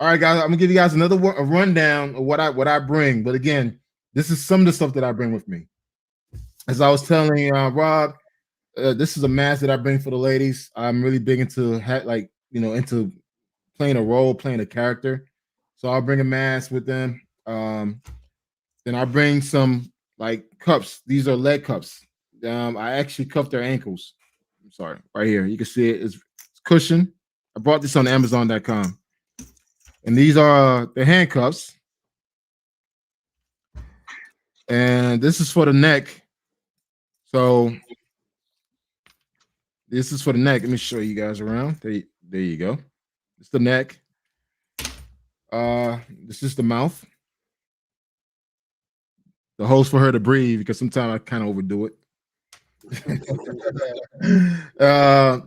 All right, guys. I'm gonna give you guys a rundown of what I bring. But again, this is some of the stuff that I bring with me. As I was telling Rob, this is a mask that I bring for the ladies. I'm really big into into playing a role, playing a character. So I'll bring a mask with them. Then I bring some like cups. These are leg cups. I actually cuff their ankles. I'm sorry, right here. You can see it. It's cushion. I brought this on Amazon.com. And these are the handcuffs. And this is for the neck. So this is for the neck. Let me show you guys around. There you go. It's the neck. This is the mouth. The hose for her to breathe because sometimes I kind of overdo it.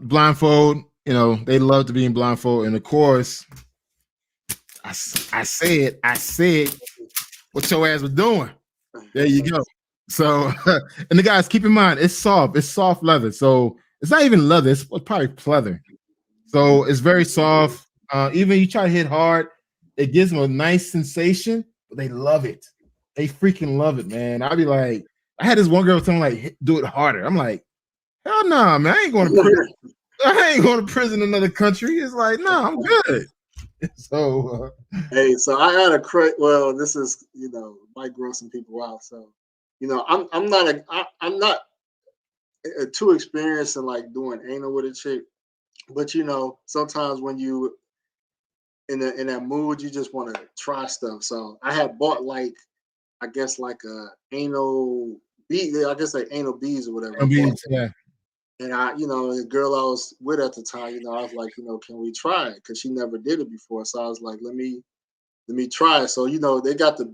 Blindfold, they love to be in blindfold. And of course, I said what your ass was doing. There you go. So, and the guys, keep in mind, it's soft leather. So it's not even leather, it's probably pleather. So it's very soft. Even you try to hit hard, it gives them a nice sensation, but they love it. They freaking love it, man. I'd be like, I had this one girl telling me, like, do it harder. I'm like, hell no, nah, man. I ain't going to prison. I ain't going to prison in another country. It's like, no, nah, I'm good. So, hey, so I had a well, this is might gross some people out. So, I'm not too experienced in like doing anal with a chick, but sometimes when you in that mood, you just want to try stuff. So I had bought like I guess like a anal bead. I guess like anal beads or whatever. beads, yeah. And the girl I was with at the time, I was like, can we try it? Because she never did it before. So I was like, let me try it. So they got the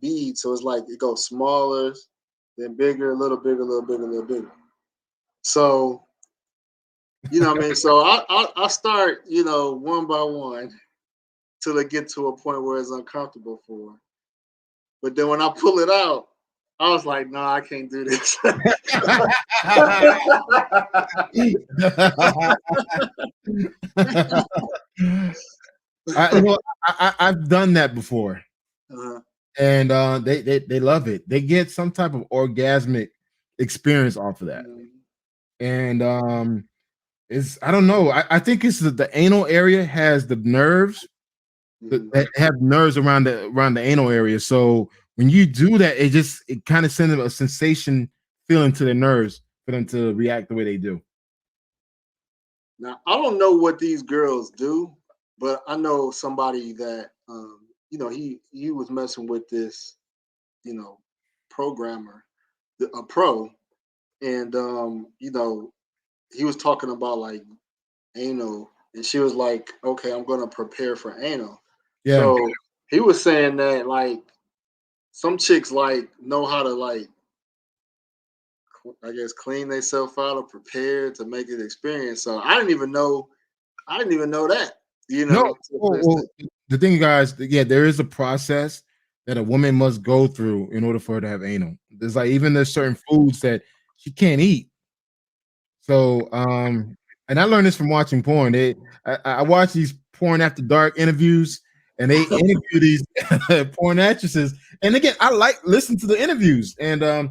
bead, so it's like it goes smaller, then bigger, a little bigger, a little bigger, a little bigger. So what I mean. So I start one by one till it get to a point where it's uncomfortable for her. But then when I pull it out, I was like, nah, I can't do this. I've done that before. Uh-huh. And they love it. They get some type of orgasmic experience off of that. And I don't know. I think it's the anal area has the nerves that have nerves around the anal area. So when you do that, it kind of sends them a sensation feeling to their nerves for them to react the way they do. Now I don't know what these girls do, but I know somebody that he was messing with this programmer, a pro, and he was talking about like anal, and she was like, okay, I'm gonna prepare for anal. Yeah. So he was saying that like some chicks like know how to like I guess clean themselves out or prepare to make it experience. So I didn't even know that. No, well, the thing, guys, there is a process that a woman must go through in order for her to have anal. There's there's certain foods that she can't eat. So, and I learned this from watching porn. I watch these porn after dark interviews, and they interview these porn actresses. And again, I like listening to the interviews. And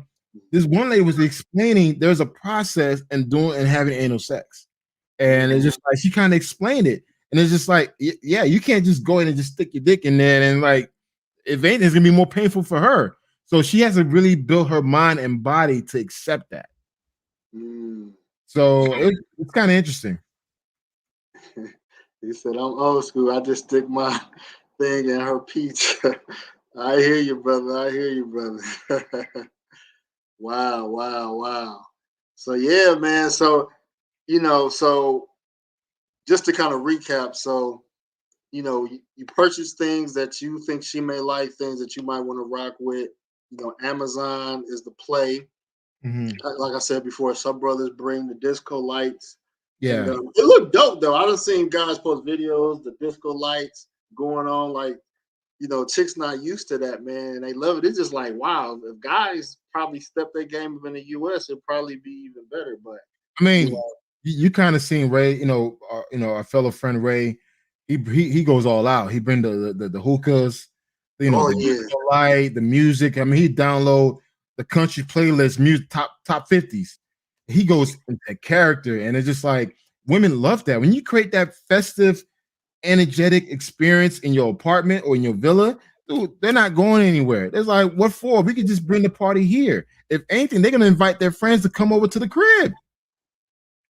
this one lady was explaining there's a process in doing and having anal sex, and it's just like she kind of explained it, and it's just like, yeah, you can't just go in and just stick your dick in there, and like, if anything, it's gonna be more painful for her. So she has to really build her mind and body to accept that. So it's kind of interesting. He said, "I'm old school. I just stick my thing in her peach." I hear you, brother. I hear you, brother. Wow, wow, wow. So yeah, man. So so just to kind of recap, so you purchase things that you think she may like, things that you might want to rock with. Amazon is the play. Like I said before, some brothers bring the disco lights. Yeah. And it looked dope though. I done seen guys post videos, the disco lights going on. Like, chicks not used to that, man. And they love it. It's just like, wow, if guys probably step their game up in the US, it'd probably be even better. But I mean, you kind of seen Ray, our fellow friend Ray, he goes all out. He bring the hookahs, the light, the music. I mean, he download the country playlist, music top 50s. He goes into character, and it's just like women love that. When you create that festive, energetic experience in your apartment or in your villa, dude, they're not going anywhere. It's like, what for? We could just bring the party here. If anything, they're gonna invite their friends to come over to the crib.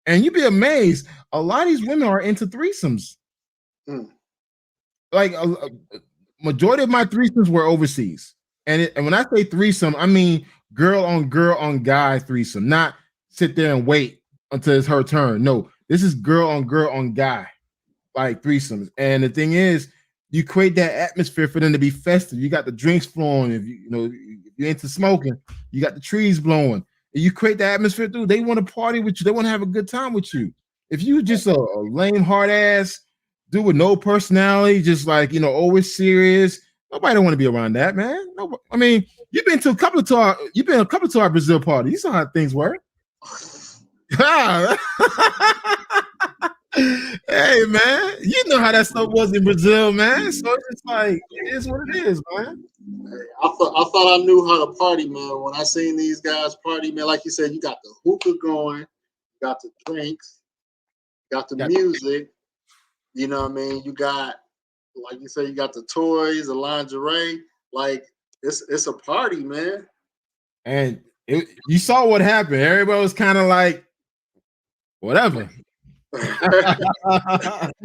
And you'd be amazed. A lot of these women are into threesomes. Like a majority of my threesomes were overseas. And when I say threesome, I mean girl on guy threesome, not sit there and wait until it's her turn. No, this is girl on guy, like threesomes. And the thing is, you create that atmosphere for them to be festive. You got the drinks flowing. If you're into smoking, you got the trees blowing. You create the atmosphere, dude. They want to party with you. They want to have a good time with you. If you just a lame hard ass dude with no personality, just like always serious, nobody don't want to be around that, man. No, I mean, you've been a couple of our Brazil parties. You saw how things work. Hey man, you know how that stuff was in Brazil, man. So it's like it is what it is, man. I thought I knew how to party, man. When I seen these guys party, man, like you said, you got the hookah going, you got the drinks, got the music. You know what I mean? You got, like you said, you got the toys, the lingerie. Like it's a party, man. And you saw what happened. Everybody was kind of like, whatever. Hey.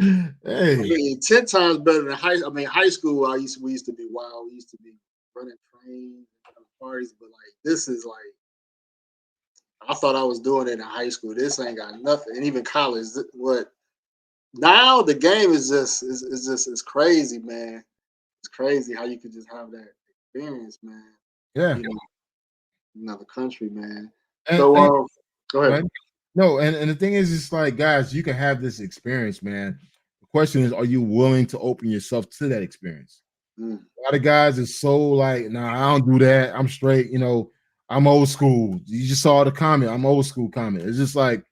I mean, 10 times better than high school. We used to be wild. We used to be running trains, parties, but like this is like, I thought I was doing it in high school. This ain't got nothing. And even college, what now the game is just it's crazy, man. It's crazy how you could just have that experience, man. Yeah. Another country, man. So go ahead. No, and the thing is, it's like, guys, you can have this experience, man. The question is, are you willing to open yourself to that experience? A lot of guys is so like, nah, I don't do that. I'm straight, I'm old school. You just saw the comment. I'm old school comment. It's just like,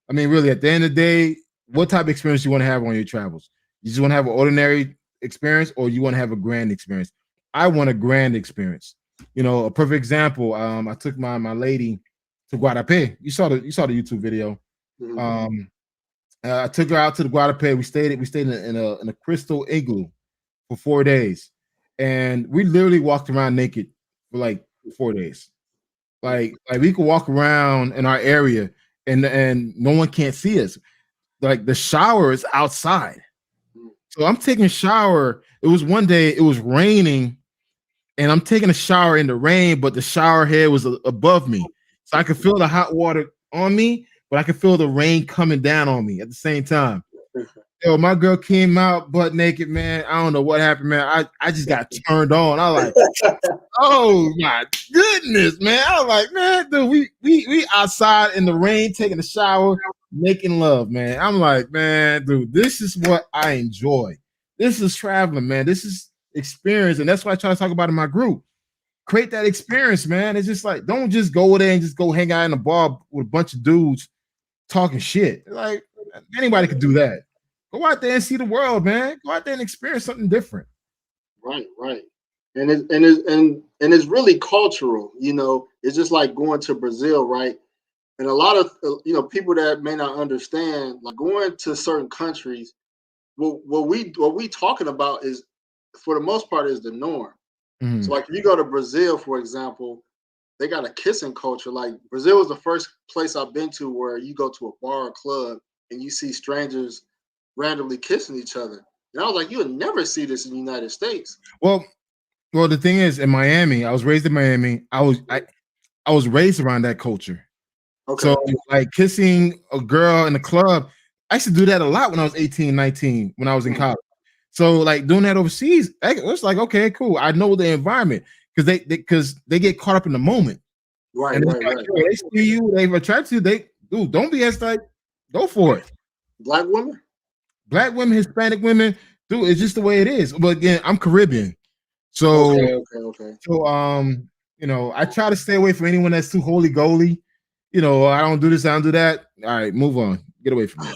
I mean, really, at the end of the day, what type of experience you want to have on your travels? You just want to have an ordinary experience, or you want to have a grand experience? I want a grand experience. A perfect example. I took my lady to Guadalupe. You saw the YouTube video. I took her out to the Guadalupe. We stayed in a crystal igloo for 4 days, and we literally walked around naked for like 4 days. Like we could walk around in our area, and no one can't see us. Like the shower is outside, so I'm taking a shower. It was one day. It was raining, and I'm taking a shower in the rain, but the shower head was above me. So I could feel the hot water on me, but I could feel the rain coming down on me at the same time. Yo, my girl came out butt naked, man. I don't know what happened, man. I just got turned on. I was like, oh my goodness, man. I was like, man, dude, we outside in the rain taking a shower, making love, man. I'm like, man, dude, this is what I enjoy. This is traveling, man. This is experience, and that's why I try to talk about in my group. Create that experience, man. It's just like, don't just go there and just go hang out in a bar with a bunch of dudes talking shit. Like, anybody could do that. Go out there and see the world, man. Go out there and experience something different. right. And it's really cultural. It's just like going to Brazil, right? And a lot of people that may not understand, like going to certain countries, what we talking about is, for the most part, is the norm. So Mhm. like if you go to Brazil, for example, they got a kissing culture. Like Brazil was the first place I've been to where you go to a bar or club and you see strangers randomly kissing each other. And I was like, you would never see this in the United States. Well, the thing is, in Miami, I was raised in Miami. I was raised around that culture. So Okay. like kissing a girl in the club, I used to do that a lot when I was 18, 19, when I was in Mm. college. So like doing that overseas, it was like, okay, cool. I know the environment because they get caught up in the moment. Right, And it's right, like, right. yo, they see you, they've attracted you, dude, don't be as like, go for it. Black women? Black women, Hispanic women, dude, it's just the way it is. But again, I'm Caribbean. So Okay, okay, okay. So I try to stay away from anyone that's too holy goalie. I don't do this, I don't do that. All right, move on. Get away from me.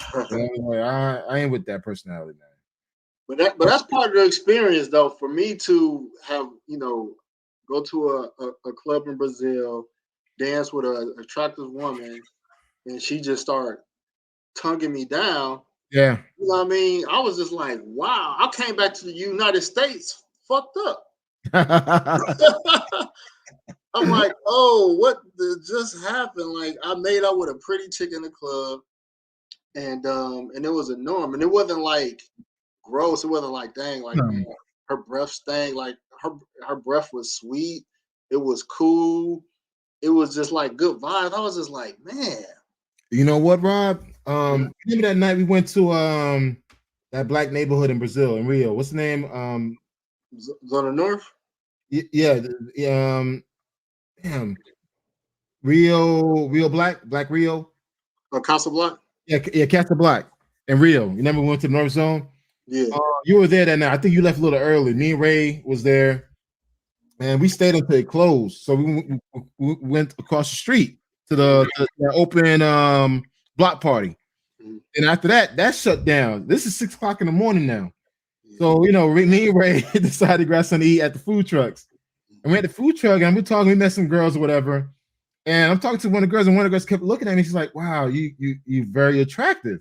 I ain't with that personality, man. But that's part of the experience, though, for me to have, go to a club in Brazil, dance with an attractive woman, and she just start tonguing me down. Yeah. You know what I mean? I was just like, wow. I came back to the United States fucked up. I'm like, oh, what just happened? Like, I made out with a pretty chick in the club, and it was a norm, and it wasn't like gross. It wasn't like, dang, like, man, her breath stank. Like her breath was sweet. It was cool. It was just like good vibes. I was just like, man. You know what, Rob? Yeah. Remember that night we went to that black neighborhood in Brazil, in Rio. What's the name? Zona North? Yeah, damn, Rio Black Rio. Or Casa Block? Yeah, Casa Black in Rio. You remember we went to the North Zone? Yeah. You were there that night. I think you left a little early. Me and Ray was there, and we stayed until it closed. So we went across the street to the open block party. Mhm. And after that shut down. This is 6 o'clock in the morning now. Yeah. So me and Ray decided to grab something to eat at the food trucks. And we had the food truck, and we're talking. We met some girls or whatever. And I'm talking to one of the girls, and one of the girls kept looking at me. She's like, "Wow, you very attractive."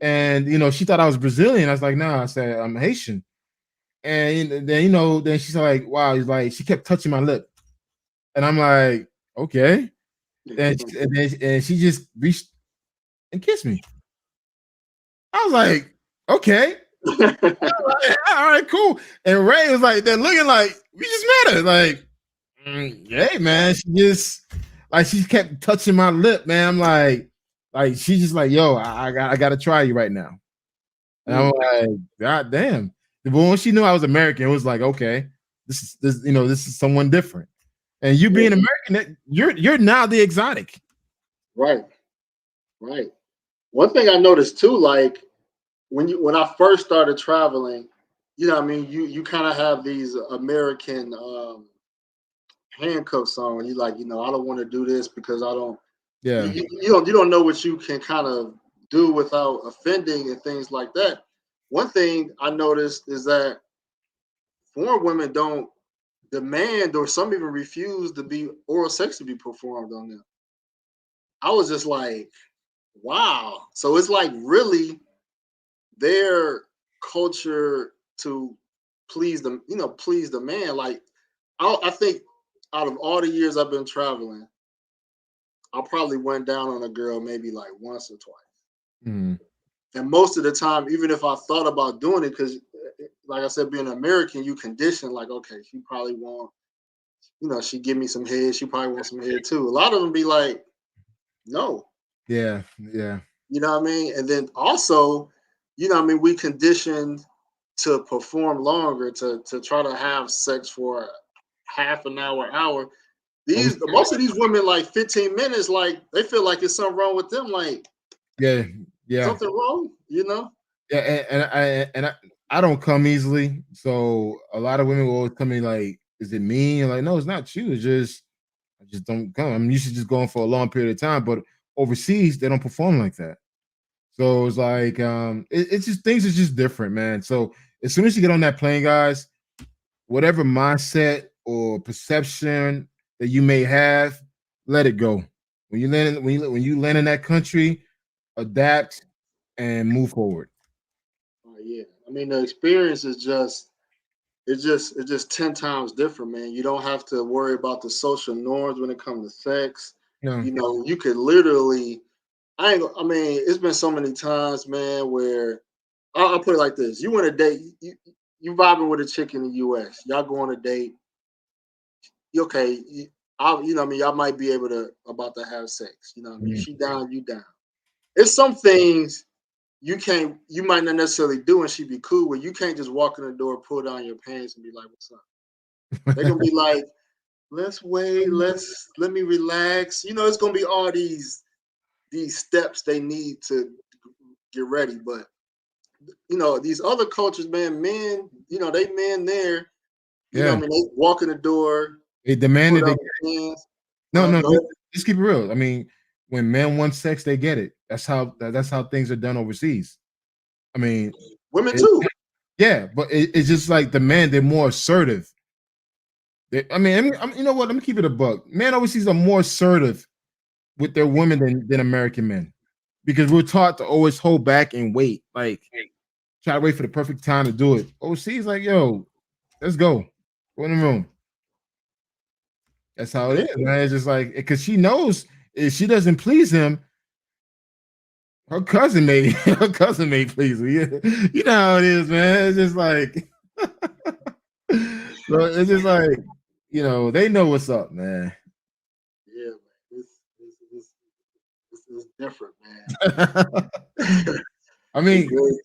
And she thought I was Brazilian. I was like, "No," I said, "I'm Haitian." And then she's like, "Wow," he's like, she kept touching my lip, and I'm like, "Okay." And she just reached and kissed me. I was like, "Okay." All right, cool. And Ray was like, they're looking like we just met her. Like, hey man, she kept touching my lip, man. I'm like she's just like, yo, I gotta try you right now. And I'm like, God damn. But when she knew I was American, it was like, okay, this is someone different. And you being American, you're now the exotic. Right, right. One thing I noticed too, like when I first started traveling, what I mean, you kind of have these American handcuffs on, and you like, I don't want to do this because I don't. Yeah. You don't know what you can kind of do without offending and things like that. One thing I noticed is that foreign women don't demand, or some even refuse, to be oral sex to be performed on them. I was just like, wow. So it's like really their culture to please the man. Like I think out of all the years I've been traveling, I probably went down on a girl maybe like once or twice. Mm. And most of the time, even if I thought about doing it, because like I said, being American, you condition like, okay, she probably won't, she give me some head, she probably wants some head too. A lot of them be like, no. Yeah. Yeah. You know what I mean? And then also, we conditioned to perform longer, to try to have sex for half an hour. Most of these women, like 15 minutes, like they feel like there's something wrong with them. Like, Yeah. Yeah. something wrong, Yeah. And I don't come easily. So a lot of women will always come in like, is it me? And like, no, it's not you. It's just I just don't come. I'm used to just going for a long period of time, but overseas they don't perform like that. So it's like it's just things are just different, man. So as soon as you get on that plane, guys, whatever mindset or perception that you may have, let it go. When you land in that country, adapt and move forward. Yeah. I mean, the experience is just it's just 10 times different, man. You don't have to worry about the social norms when it comes to sex. Yeah. You could literally. I mean, it's been so many times, man, where I'll put it like this: you want a date, you vibing with a chick in the U.S. Y'all go on a date. You okay? I mean, y'all might be able to about to have sex. You know what I mean? Mhm. She down, you down. It's some things you might not necessarily do, and she be cool with. You can't just walk in the door, pull down your pants, and be like, "What's up?" They're gonna be like, "Let's wait, let me relax." It's gonna be all these steps they need to get ready. But these other cultures, man, men, they men there. I Yeah, mean, they walk in the door, they put demanded up it. their hands. No, no, Go ahead. let's keep it real. I mean, when men want sex, they get it. That's how things are done overseas. I mean, Women it, too. yeah, but it's just like the men, they're more assertive. I mean, you know what? Let me keep it a buck. Men overseas are more assertive with their women than American men because we're taught to always hold back and wait, like try to wait for the perfect time to do it. Overseas, like, yo, let's go. Go in the room. That's how it Yeah. is, man. It's just like because she knows if she doesn't please him, her cousin may please her. You know how it is, man. It's just like so it's just like they know what's up, man. Yeah, man. It's different, man. I It's mean, very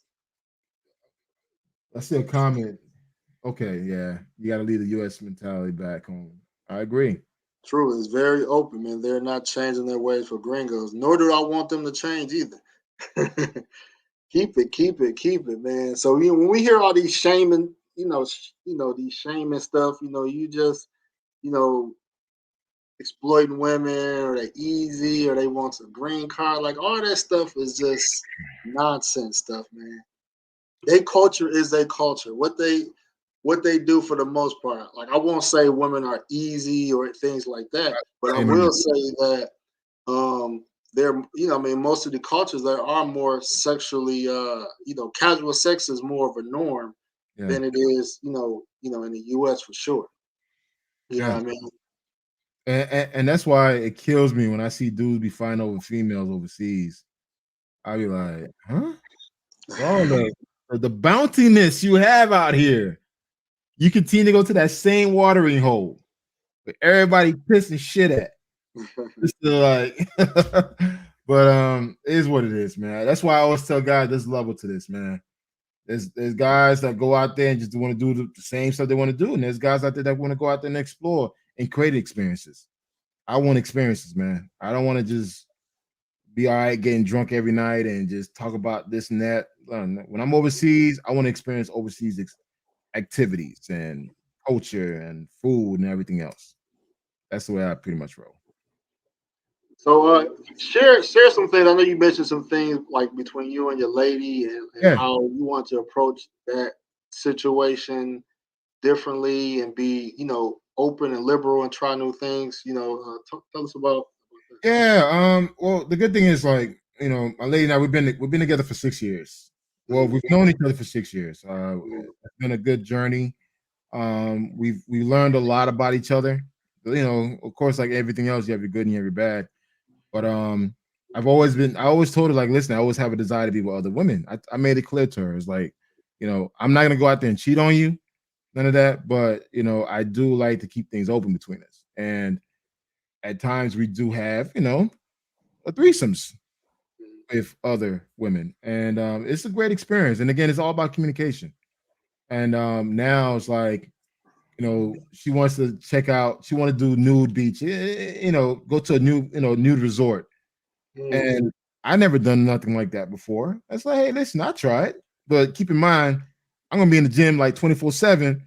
I see a comment. Okay, yeah, you got to leave the U.S. mentality back home. I agree. true. It's very open, man. They're not changing their ways for gringos, nor do I want them to change either. Keep it, man. So when we hear all these shaming, these shaming stuff, you just, you know, exploiting women, or they easy, or they want a green card. Like all that stuff is just nonsense stuff, man. Their culture is their culture. What they do for the most part. Like I won't say women are easy or things like that, but I Amen. will say that there, I mean, most of the cultures there are more sexually, casual sex is more of a norm Yeah, than it is, in the U.S. for sure. You know yeah, what I mean? and that's why it kills me when I see dudes be fighting over females overseas. I be like, huh, bro, the bountiness you have out here, you continue to go to that same watering hole where everybody pissing shit at. It's still like, but it is what it is, man. That's why I always tell guys there's level to this, man. There's guys that go out there and just want to do the same stuff they want to do, and there's guys out there that want to go out there and explore and create experiences. I want experiences, man. I don't want to just be all right getting drunk every night and just talk about this and that. When I'm overseas, I want to experience overseas activities and culture and food and everything else. That's the way I pretty much roll. So share some things. I know you mentioned some things like between you and your lady, and Yeah. how you want to approach that situation differently and be open and liberal and try new things. Tell us about that. Yeah. Well, the good thing is, like, my lady and I, we've been together for 6 years. Well, Mm, we've known each other for 6 years. mm, It's been a good journey. We learned a lot about each other. Of course, like everything else, you have your good and you have your bad. But I always told her, like, listen, I always have a desire to be with other women. I made it clear to her. It's like, I'm not gonna go out there and cheat on you, none of that. But I do like to keep things open between us. And at times we do have, a threesomes mm, with other women. And it's a great experience. And again, it's all about communication. And now it's like, she wants to check out, she want to do nude beach, go to a nude resort. mm, And I never done nothing like that before. That's like, hey, listen, I tried, but keep in mind, I'm gonna be in the gym like 24/7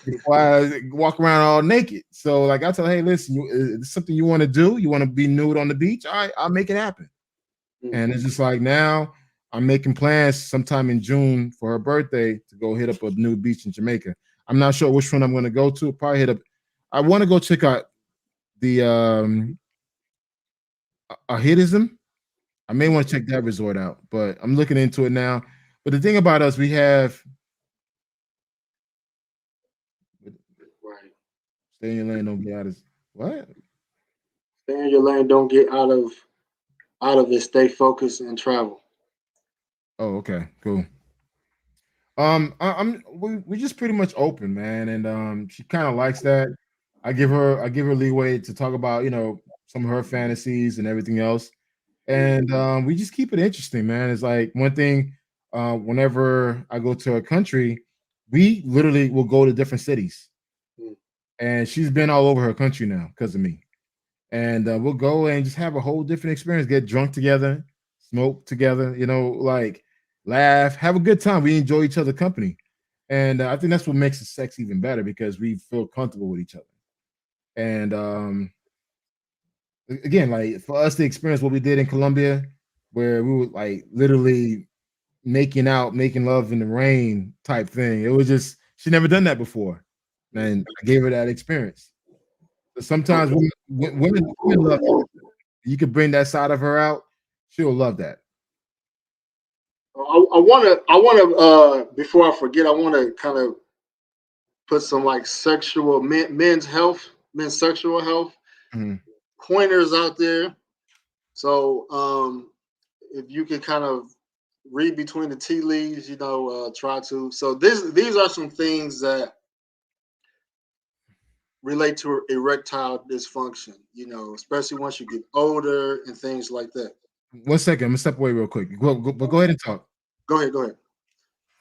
before I walk around all naked. So, like, I tell her, hey, listen, it's something you want to do. You want to be nude on the beach? All right, I'll make it happen. mm. And it's just like now I'm making plans sometime in June for her birthday to go hit up a nude beach in Jamaica. I'm not sure which one I'm going to go to. Probably hit up. I want to go check out the Ahidism. I may want to check that resort out, but I'm looking into it now. But the thing about us, we have Right. stay in your lane, don't get out of what? Stay in your lane. Don't get out of it. Stay focused and travel. Oh, okay, cool. I'm we just pretty much open, man, and she kind of likes that. I give her leeway to talk about some of her fantasies and everything else, and we just keep it interesting, man. It's like one thing. Whenever I go to a country, we literally will go to different cities, Mm. and she's been all over her country now because of me. And we'll go and just have a whole different experience. Get drunk together, smoke together, like laugh, have a good time. We enjoy each other's company, and I think that's what makes the sex even better because we feel comfortable with each other. And again, like for us to experience what we did in Colombia, where we were like literally making out, making love in the rain type thing. It was just she never done that before, and I gave her that experience. So sometimes Okay. women love that. You could bring that side of her out, she'll love that. Before I forget, I want to kind of put some like men's sexual health Mhm. pointers out there. So if you can kind of read between the tea leaves, try to. So these are some things that relate to erectile dysfunction. Especially once you get older and things like that. 1 second, I'm gonna step away real quick. But go ahead and talk. Go ahead. Go ahead.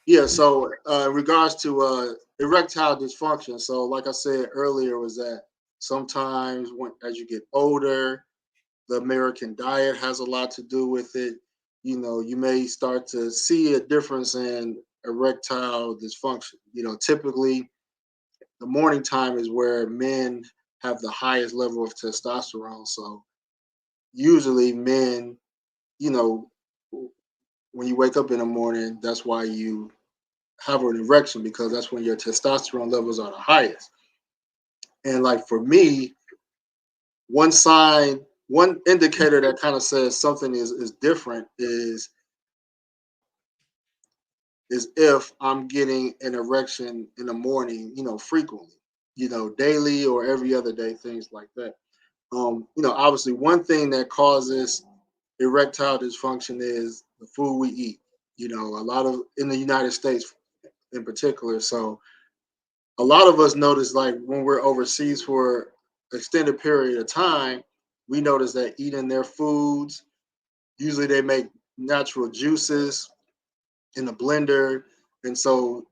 Yeah. So in regards to erectile dysfunction, so like I said earlier, was that sometimes as you get older, the American diet has a lot to do with it. You may start to see a difference in erectile dysfunction. Typically the morning time is where men have the highest level of testosterone. So usually men, you know, when you wake up in the morning, that's why you have an erection because that's when your testosterone levels are the highest. And like for me, one indicator that kind of says something is different is if I'm getting an erection in the morning, frequently, daily or every other day, things like that. Obviously, one thing that causes erectile dysfunction is the food we eat. A lot of in the United States in particular. So a lot of us notice like when we're overseas for extended period of time, we notice that eating their foods, usually they make natural juices in the blender, and so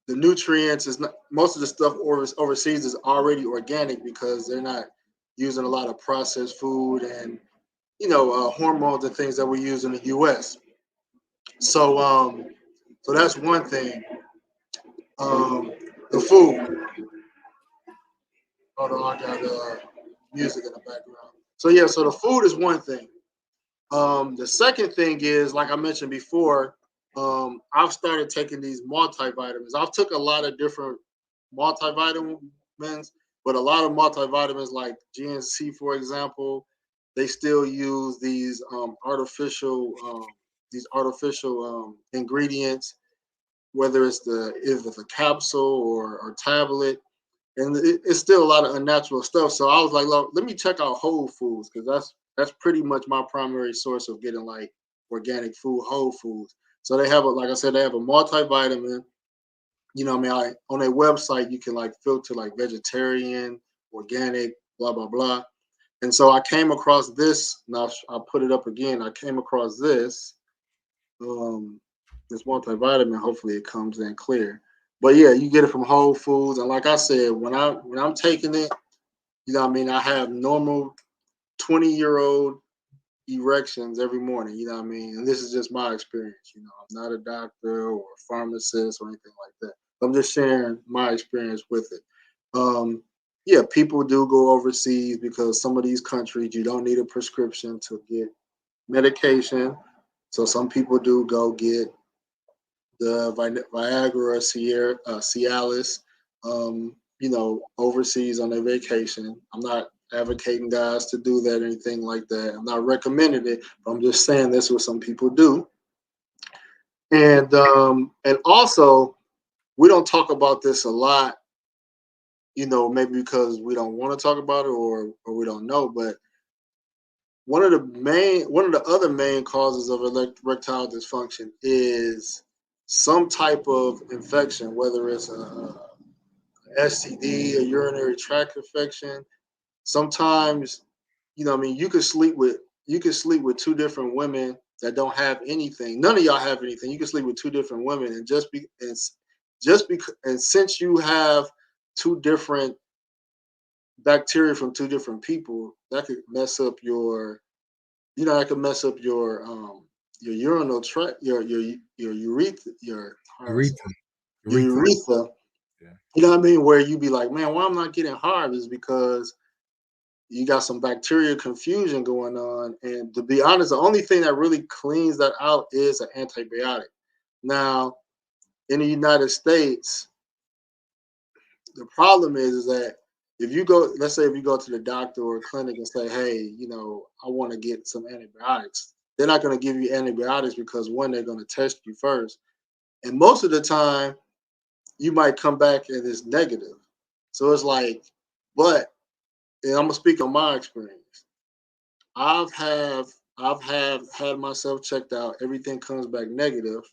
the nutrients is not most of the stuff overseas is already organic because they're not using a lot of processed food and hormones and things that we use in the U.S. So so that's one thing. Um, the food. Hold on, I got music in the background. So yeah, so the food is one thing. The second thing is, like I mentioned before, I've started taking these multivitamins. I've took a lot of different multivitamins, but a lot of multivitamins like GNC, for example, they still use these artificial ingredients, whether it's a capsule or tablet, and it's still a lot of unnatural stuff. So I was like, look, let me check out Whole Foods because that's pretty much my primary source of getting like organic food, Whole Foods. So they have like I said, they have a multivitamin. On their website you can like filter like vegetarian, organic, blah blah blah. And so I came across this. Now I'll put it up again. I came across um, this multivitamin. Hopefully it comes in clear. But yeah, you get it from Whole Foods, and like I said, when I'm taking it, I have normal 20-year-old erections every morning. And this is just my experience. I'm not a doctor or a pharmacist or anything like that. I'm just sharing my experience with it. Um, yeah, people do go overseas because some of these countries you don't need a prescription to get medication. So some people do go get the Viagra or Cialis. overseas on their vacation. I'm not advocating guys to do that or anything like that. I'm not recommending it, but I'm just saying that's what some people do. And also we don't talk about this a lot, maybe because we don't want to talk about it or we don't know, but one of the other main causes of erectile dysfunction is some type of infection, whether it's a STD, a urinary tract infection. Sometimes, you could sleep with two different women that don't have anything. None of y'all have anything. You can sleep with two different women, and just because and since you have two different bacteria from two different people, that could mess up that could mess up your urinal tract, your urethra, Urethra. your Urethra. urethra. Yeah. You know what I mean? Where you be like, man, why I'm not getting hard is because you got some bacteria confusion going on. And to be honest, the only thing that really cleans that out is an antibiotic. Now, in the United States, the problem is that if you go, let's say if you go to the doctor or a clinic and say, hey, I want to get some antibiotics, they're not going to give you antibiotics because one, they're going to test you first. And most of the time, you might come back and it's negative. So it's like, but and I'm gonna speak on my experience. I've have I've had myself checked out. Everything comes back negative.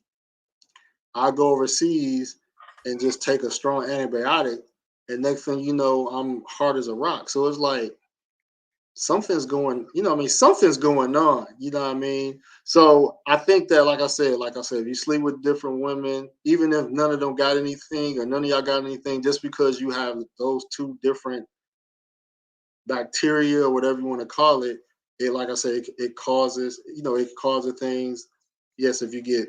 I go overseas and just take a strong antibiotic, and next thing you know, I'm hard as a rock. So it's like something's going, something's going on. You know what I mean? So I think that, like I said, if you sleep with different women, even if none of them got anything or none of y'all got anything, just because you have those two different bacteria or whatever you want to call it, like I said, it causes, it causes things. Yes, if you get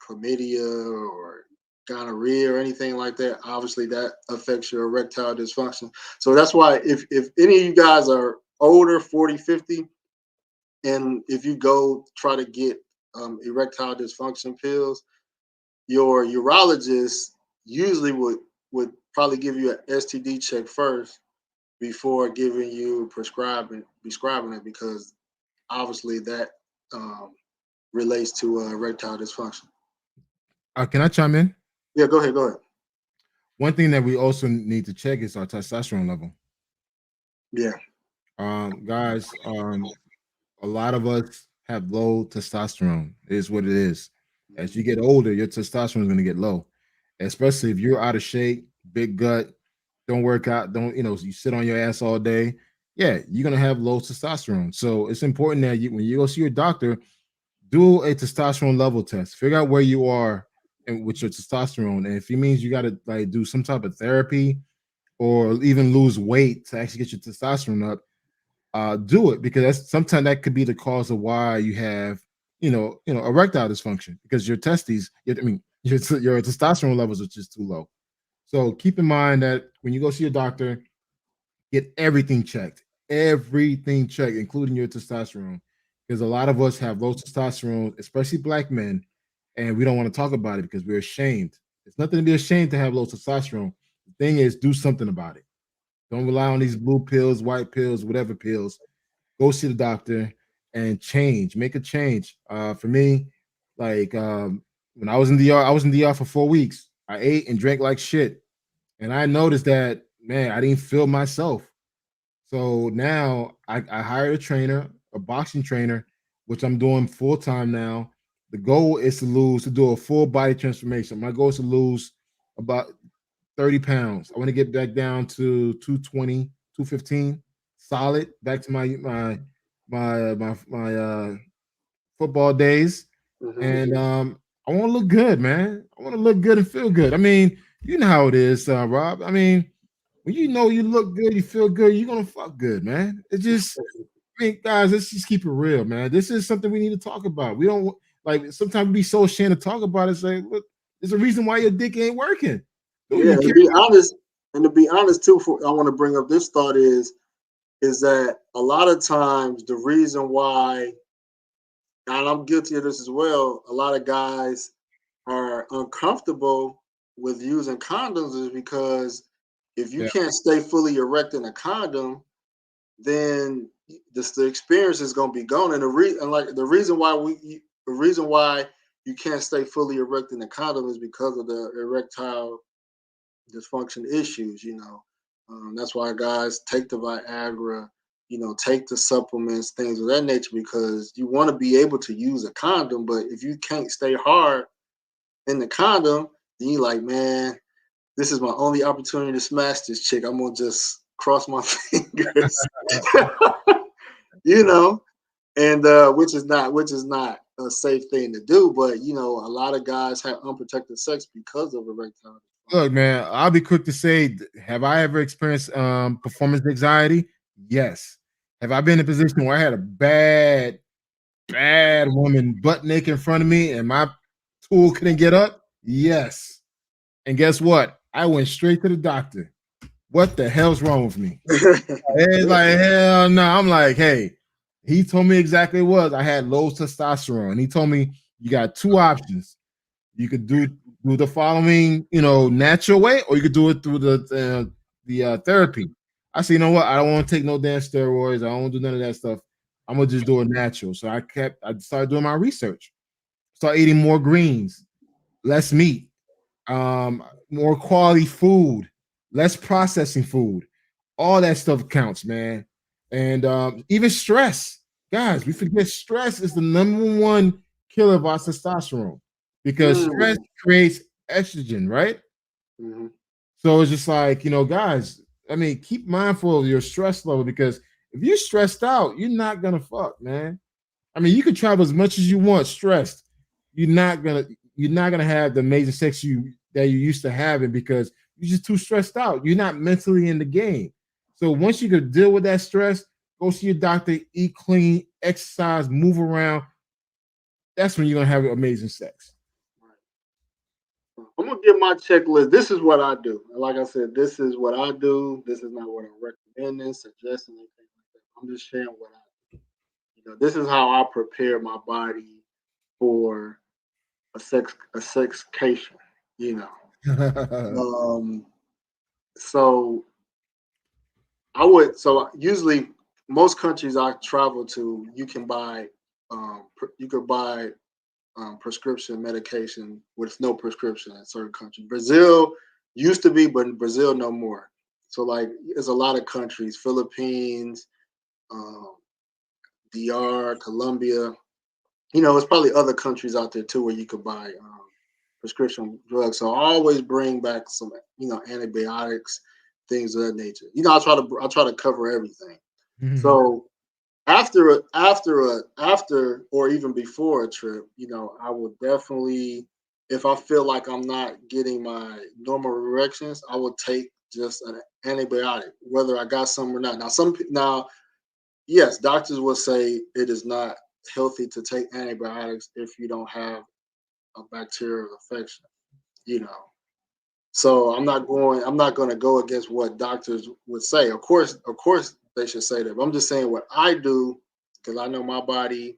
chlamydia or gonorrhea or anything like that, obviously that affects your erectile dysfunction. So that's why if any of you guys are older, 40, 50, and if you go try to get erectile dysfunction pills, your urologist usually would probably give you an STD check first before giving you prescribing it, because obviously that um, relates to erectile dysfunction. Can I chime in? Yeah, go ahead, go ahead. One thing that we also need to check is our testosterone level. Yeah. Guys, a lot of us have low testosterone. It is what it is. As you get older, your testosterone is going to get low, especially if you're out of shape, big gut, don't work out, don't you sit on your ass all day. Yeah, you're going to have low testosterone. So it's important that when you go see your doctor, do a testosterone level test. Figure out where you are and with your testosterone, and if it means you got to like do some type of therapy or even lose weight to actually get your testosterone up, do it, because that's sometimes that could be the cause of why you have erectile dysfunction, because your testes, your testosterone levels are just too low. So keep in mind that when you go see your doctor, get everything checked, including your testosterone, because a lot of us have low testosterone, especially black men, and we don't want to talk about it because we're ashamed. It's nothing to be ashamed to have low testosterone. The thing is, do something about it. Don't rely on these blue pills, white pills, whatever pills. Go see the doctor and make a change. For me, like when I was in DR, I was in DR for 4 weeks. I ate and drank like shit, and I noticed that, man, I didn't feel myself. So now I hired a trainer, a boxing trainer, which I'm doing full time now. The goal is to do a full body transformation. My goal is to lose about 30 pounds. I want to get back down to 220, 215, solid, back to my football days. Mm-hmm. And I want to look good, man. I want to look good and feel good. I mean, you know how it is, Rob. I mean, when you know you look good, you feel good, you're gonna fuck good, man. It just, I mean, guys, let's just keep it real, man. This is something we need to talk about. We don't like sometimes we be so ashamed to talk about it. Say, look, there's a reason why your dick ain't working. Don't Yeah, even and to care. be honest, too, I want to bring up this thought is that a lot of times the reason why, and I'm guilty of this as well, a lot of guys are uncomfortable with using condoms is because If you Yeah. can't stay fully erect in a condom, then the experience is going to be gone. And the reason why you can't stay fully erect in the condom is because of the erectile dysfunction issues. That's why guys take the Viagra, take the supplements, things of that nature, because you want to be able to use a condom. But if you can't stay hard in the condom, then you like, man, this is my only opportunity to smash this chick. I'm gonna just cross my fingers, you know, and which is not a safe thing to do. But a lot of guys have unprotected sex because of erectile Look, dysfunction. man, I'll be quick to say, have I ever experienced performance anxiety? Yes. Have I been in a position where I had a bad woman butt naked in front of me and my tool couldn't get up? Yes. And guess what? I went straight to the doctor. What the hell's wrong with me? It's like, hell no. I'm like, hey, he told me exactly what it was. I had low testosterone. He told me you got two options. You could do the following, natural way, or you could do it through the therapy. I said, you know what? I don't want to take no damn steroids. I don't want to do none of that stuff. I'm gonna just do it natural. So I started doing my research. Start eating more greens, less meat, more quality food, less processing food. All that stuff counts, man. And even stress, guys. We forget stress is the number one killer of our testosterone because stress Mm. creates estrogen, right? Mhm. So it's just like, guys, I mean, keep mindful of your stress level because if you're stressed out, you're not gonna fuck, man. I mean, you can travel as much as you want stressed. You're not gonna you're not gonna have the amazing sex you used to having because you're just too stressed out. You're not mentally in the game. So once you can deal with that stress, go see your doctor, eat clean, exercise, move around. That's when you're gonna have amazing sex. I'm gonna give my checklist. This is what I do. And like I said, this is what I do. This is not what I'm recommending, suggesting, anything like that. I'm just sharing what I do. This is how I prepare my body for a sexcation. You know. Um. So So usually, most countries I travel to, you can buy. You could buy prescription medication with no prescription in certain countries. Brazil used to be, but in Brazil no more. So like, there's a lot of countries: Philippines, um, DR, Colombia. There's probably other countries out there too where you could buy prescription drugs. So I always bring back some, antibiotics, things of that nature. I try to cover everything. So after or even before a trip, I would definitely, if I feel like I'm not getting my normal erections, I would take just an antibiotic, whether I got some or not. Now, yes, doctors will say it is not healthy to take antibiotics if you don't have a bacterial infection, you know. So I'm not going to go against what doctors would say. Of course they should say that. But I'm just saying what I do because I know my body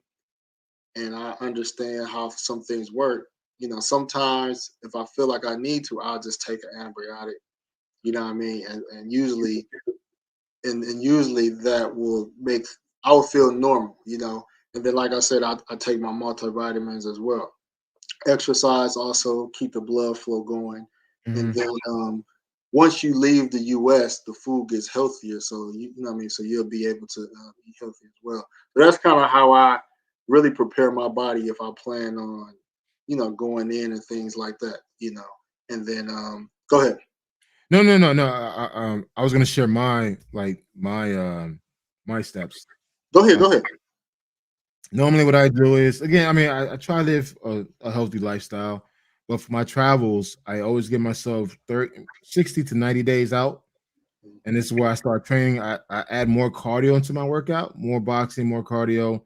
and I understand how some things work. Sometimes if I feel like I need to, I'll just take an antibiotic. You know what I mean? And usually that will make I will feel normal. And then like I said, I take my multivitamins as well. Exercise also keep the blood flow going, and Mhm. then once you leave the U.S., the food gets healthier. So you know what I mean. So you'll be able to eat healthy as well. But that's kind of how I really prepare my body if I plan on, going in and things like that. And then go ahead. No, no, no, no. I was gonna share my steps. Go ahead. Uh, Go ahead. Normally, what I do is again, I mean, I try to live a healthy lifestyle, but for my travels, I always give myself 30, 60 to 90 days out, and this is where I start training. I add more cardio into my workout, more boxing, more cardio,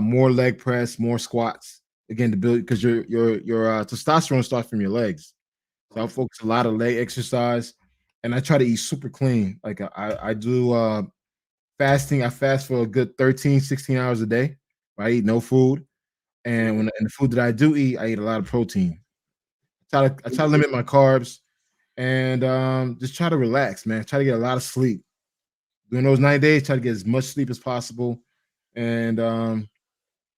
more leg press, more squats. Again, to build because your testosterone starts from your legs. So I Right. focus a lot of leg exercise, and I try to eat super clean. Like I do fasting. I fast for a good 13, 16 hours a day. I eat no food, and Mhm. and the food that I do eat, I eat a lot of protein. I try to limit my carbs. and just try to relax, man. Try to get a lot of sleep during those 9 days. Try to get as much sleep as possible, and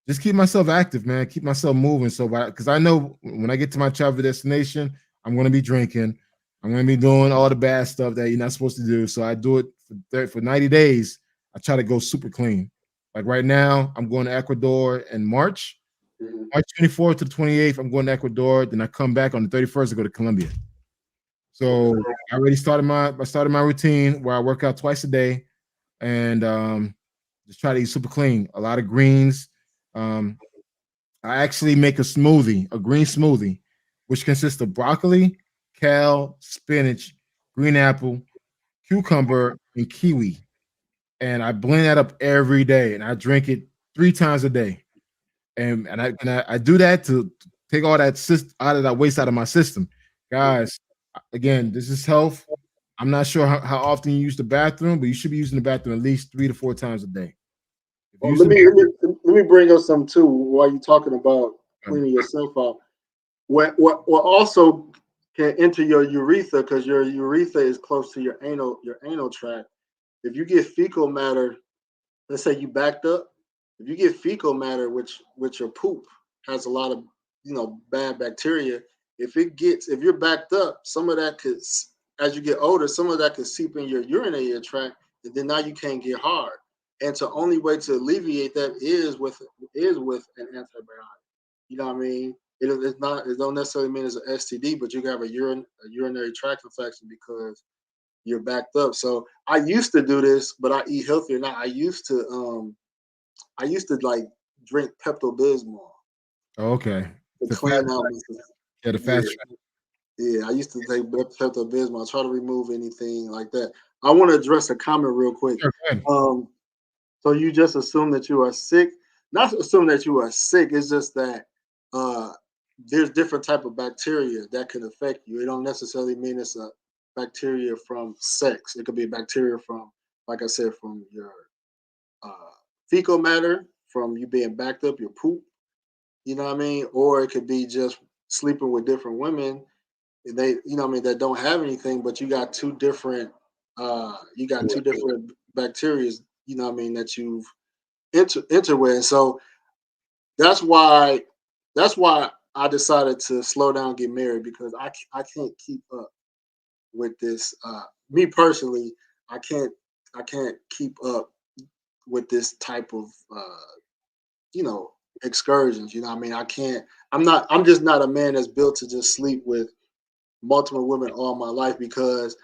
just keep myself active, man. Keep myself moving. So, because I know when I get to my travel destination, I'm going to be drinking. I'm going to be doing all the bad stuff that you're not supposed to do. So I do it for 90 days. I try to go super clean. Like right now, I'm going to Ecuador in March, Mhm. March 24th to the 28th. I'm going to Ecuador. Then I come back on the 31st to go to Colombia. So Okay. I already started my routine where I work out twice a day and just try to eat super clean. A lot of greens. Um, I actually make a green smoothie, which consists of broccoli, kale, spinach, green apple, cucumber, and kiwi. And I blend that up every day, and I drink it 3 times a day. And I do that to take all that out of that waste out of my system, guys. Again, this is health. I'm not sure how often you use the bathroom, but you should be using the bathroom at least 3 to 4 times a day. If you Well, use the let me bring up some too while you're talking about bathroom, cleaning yourself out. What also can enter your urethra because your urethra is close to your anal tract. If you get fecal matter, let's say you backed up, if you get fecal matter, which your poop has a lot of bad bacteria. If you're backed up, some of that could, as you get older, some of that could seep in your urinary tract, and then now you can't get hard. And the only way to alleviate that is with an antibiotic. You know what I mean? It's not. It don't necessarily mean it's an STD, but you can have a urinary tract infection because you're backed up. So I used to do this, but I eat healthier now. I used to like drink Pepto Bismol okay. to The fast, clean out my system. yeah, the Yeah, fast track. yeah. I used to take Pepto Bismol, try to remove anything like that. I want to address a comment real quick. Sure, go ahead. Um, so you just assume that you are sick. Not assume that you are sick. It's just that uh, there's different type of bacteria that can affect you. It don't necessarily mean it's a bacteria from sex. It could be a bacteria from, like I said, from your uh, fecal matter, from you being backed up, your poop. You know what I mean? Or it could be just sleeping with different women. And they, that don't have anything, but you got two different bacteria. You know what I mean? That you've enter with. And so that's why that's why I decided to slow down, get married because I can't keep up with this. Me personally, I can't keep up with this type of you know excursions. You know what I mean? I can't. I'm just not a man that's built to just sleep with multiple women all my life because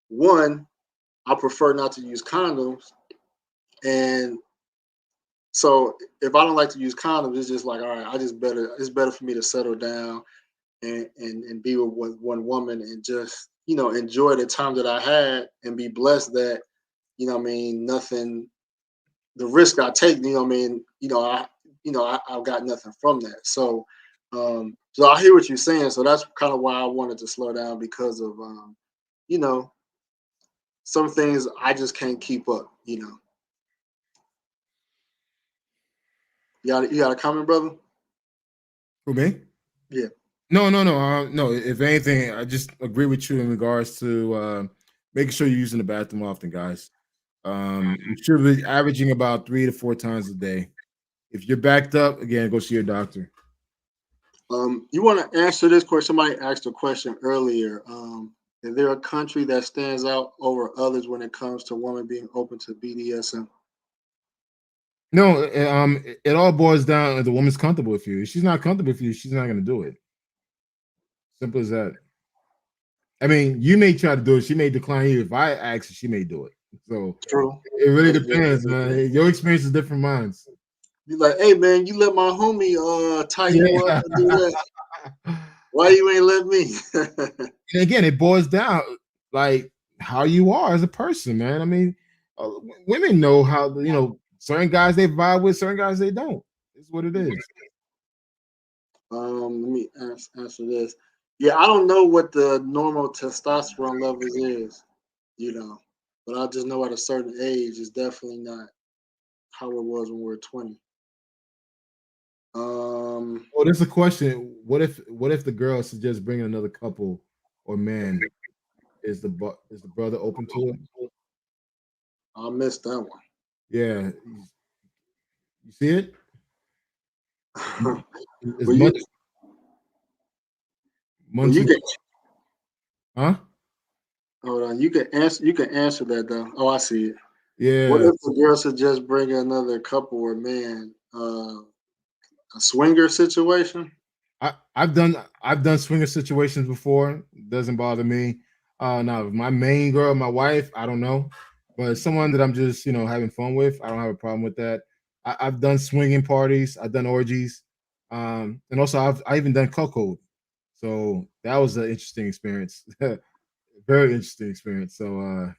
one, I prefer not to use condoms, and so if I don't like to use condoms, it's just like, all right, it's better for me to settle down and be with one woman and just, enjoy the time that I had and be blessed that, nothing, the risk I take, I've got nothing from that. So I hear what you're saying. So that's kind of why I wanted to slow down because of, you know, some things I just can't keep up. You got a comment, brother? Who, me? Yeah. No, no, no, no. If anything, I just agree with you in regards to making sure you're using the bathroom often, guys. You should be averaging about 3 to 4 times a day. If you're backed up, again, go see your doctor. You want to answer this question? Somebody asked a question earlier. Is there a country that stands out over others when it comes to women being open to BDSM? No, it all boils down if the woman's comfortable with you. If she's not comfortable with you, she's not going to do it. Simple as that. I mean, you may try to do it. She may decline you. If I ask her, she may do it. So True. it really That's very depends, true. man. Your experience is different minds. Be like, hey man, you let my homie tie you up Yeah. and do that. Why you ain't let me? And again, it boils down like how you are as a person, man. I mean, women know how certain guys they vibe with, certain guys they don't. It's what it is. Let me answer this. Yeah, I don't know what the normal testosterone levels is, but I just know at a certain age, it's definitely not how it was when we were 20. Um, Oh, there's a question. What if the girl suggests bringing another couple or man? Is the brother open to it? I missed that one. Yeah, you see it? As Well, you much well you munching, can huh? hold on. You can answer. You can answer that though. Oh, I see it. What Yeah, if the girl suggests bringing another couple or man? A swinger situation. I've done swinger situations before. Doesn't bother me. Now my main girl, my wife, I don't know, but someone that I'm just having fun with, I don't have a problem with that. I've done swinging parties, I've done orgies, and also I even done cuckold. So that was an interesting experience, very interesting experience. So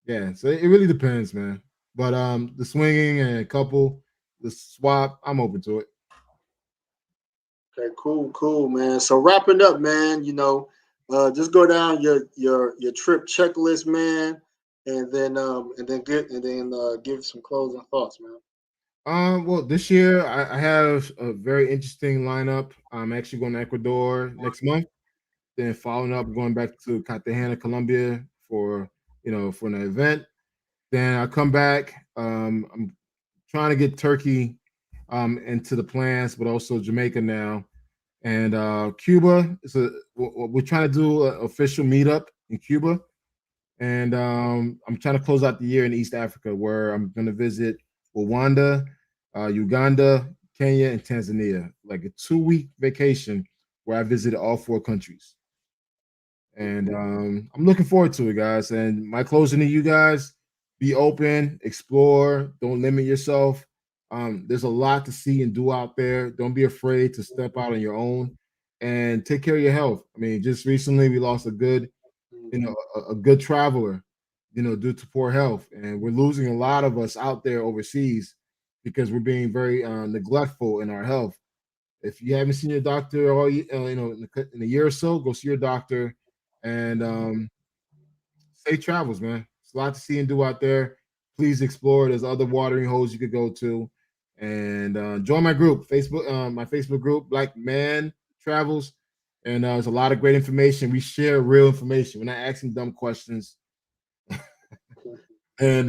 yeah, so it really depends, man. But the swinging and couple, the swap, I'm open to it. Okay, cool, man. So wrapping up, man. Just go down your trip checklist, man, and then give some closing thoughts, man. Well, this year I have a very interesting lineup. I'm actually going to Ecuador next month. Then following up, going back to Cartagena, Colombia for an event. Then I come back. I'm trying to get Turkey into the plans, but also Jamaica now. And Cuba is we're trying to do an official meetup in Cuba. And I'm trying to close out the year in East Africa, where I'm going to visit Rwanda, Uganda, Kenya, and Tanzania, like a 2-week vacation where I visited all 4 countries. And I'm looking forward to it, guys. And my closing to you guys: be open, explore, don't limit yourself. There's a lot to see and do out there. Don't be afraid to step out on your own and take care of your health. I mean, just recently we lost a good traveler, due to poor health. And we're losing a lot of us out there overseas because we're being very neglectful in our health. If you haven't seen your doctor in a year or so, go see your doctor and safe travels, man. It's a lot to see and do out there. Please explore. There's other watering holes you could go to. And join my group, my Facebook group, Black Man Travels. And there's a lot of great information. We share real information. We're not asking dumb questions. And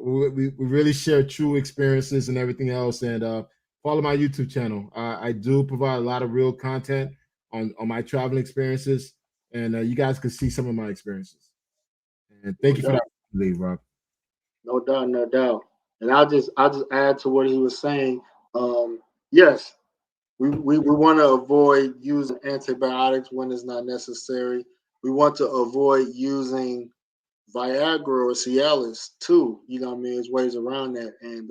we really share true experiences and everything else. And follow my YouTube channel. I do provide a lot of real content on my traveling experiences. And you guys can see some of my experiences. And No thank you for doubt, that, leave, Rob. no doubt, no doubt. And I'll just add to what he was saying. Yes, we want to avoid using antibiotics when it's not necessary. We want to avoid using Viagra or Cialis too. You know what I mean? There's ways around that. And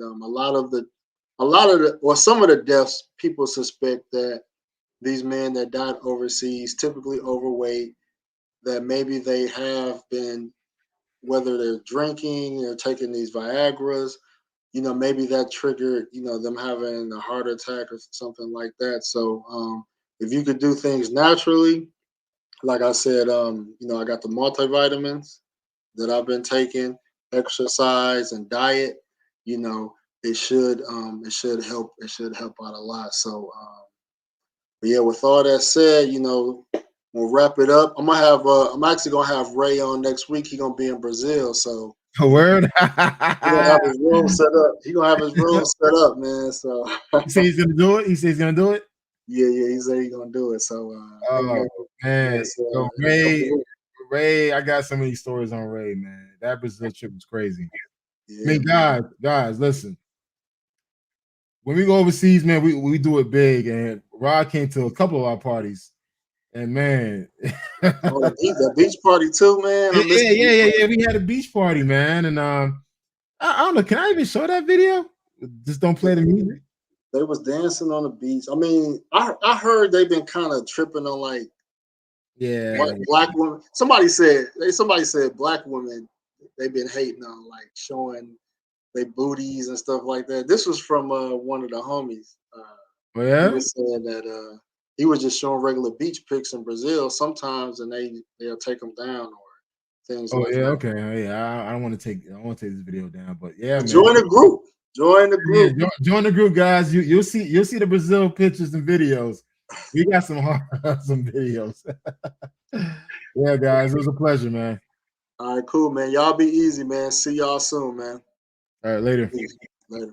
some of the deaths, people suspect that these men that died overseas, typically overweight, that maybe they have been, whether they're drinking or taking these Viagras, maybe that triggered, them having a heart attack or something like that. So if you could do things naturally, like I said, I got the multivitamins that I've been taking, exercise and diet, it should help out a lot. So but yeah, with all that said, we'll wrap it up. I'm actually gonna have Ray on next week. He's gonna be in Brazil, so A word. he gonna have his room set up. He gonna have his room set up, man. So He said he's gonna do it. He says he's gonna do it. yeah, he said he's gonna do it. So hey Oh man, man, yes, yo, in a couple Ray, of weeks. Ray, I got so many stories on Ray, man. That Brazil trip was crazy. I Yeah, mean, man. guys, listen. When we go overseas, man, we do it big. And Rod came to a couple of our parties, and man, Oh, the beach party too, man. I missed the beach party. yeah. We had a beach party, man, and I don't know. Can I even show that video? Just don't play the music. They was dancing on the beach. I mean, I heard they've been kind of tripping on like Yeah, black women. Somebody said black women they've been hating on like showing their booties and stuff like that. This was from one of the homies. oh He yeah. was saying that he was just showing regular beach pics in Brazil sometimes, and they'll take them down or things Oh like yeah, that. okay. Oh, yeah, I don't want to take this video down, but yeah, But man. join the group. Join the Yeah, group. join the group, guys. You'll see the Brazil pictures and videos. We got some some videos. Yeah, guys, it was a pleasure, man. All right, cool, man. Y'all be easy, man. See y'all soon, man. All right, later. Peace. Later.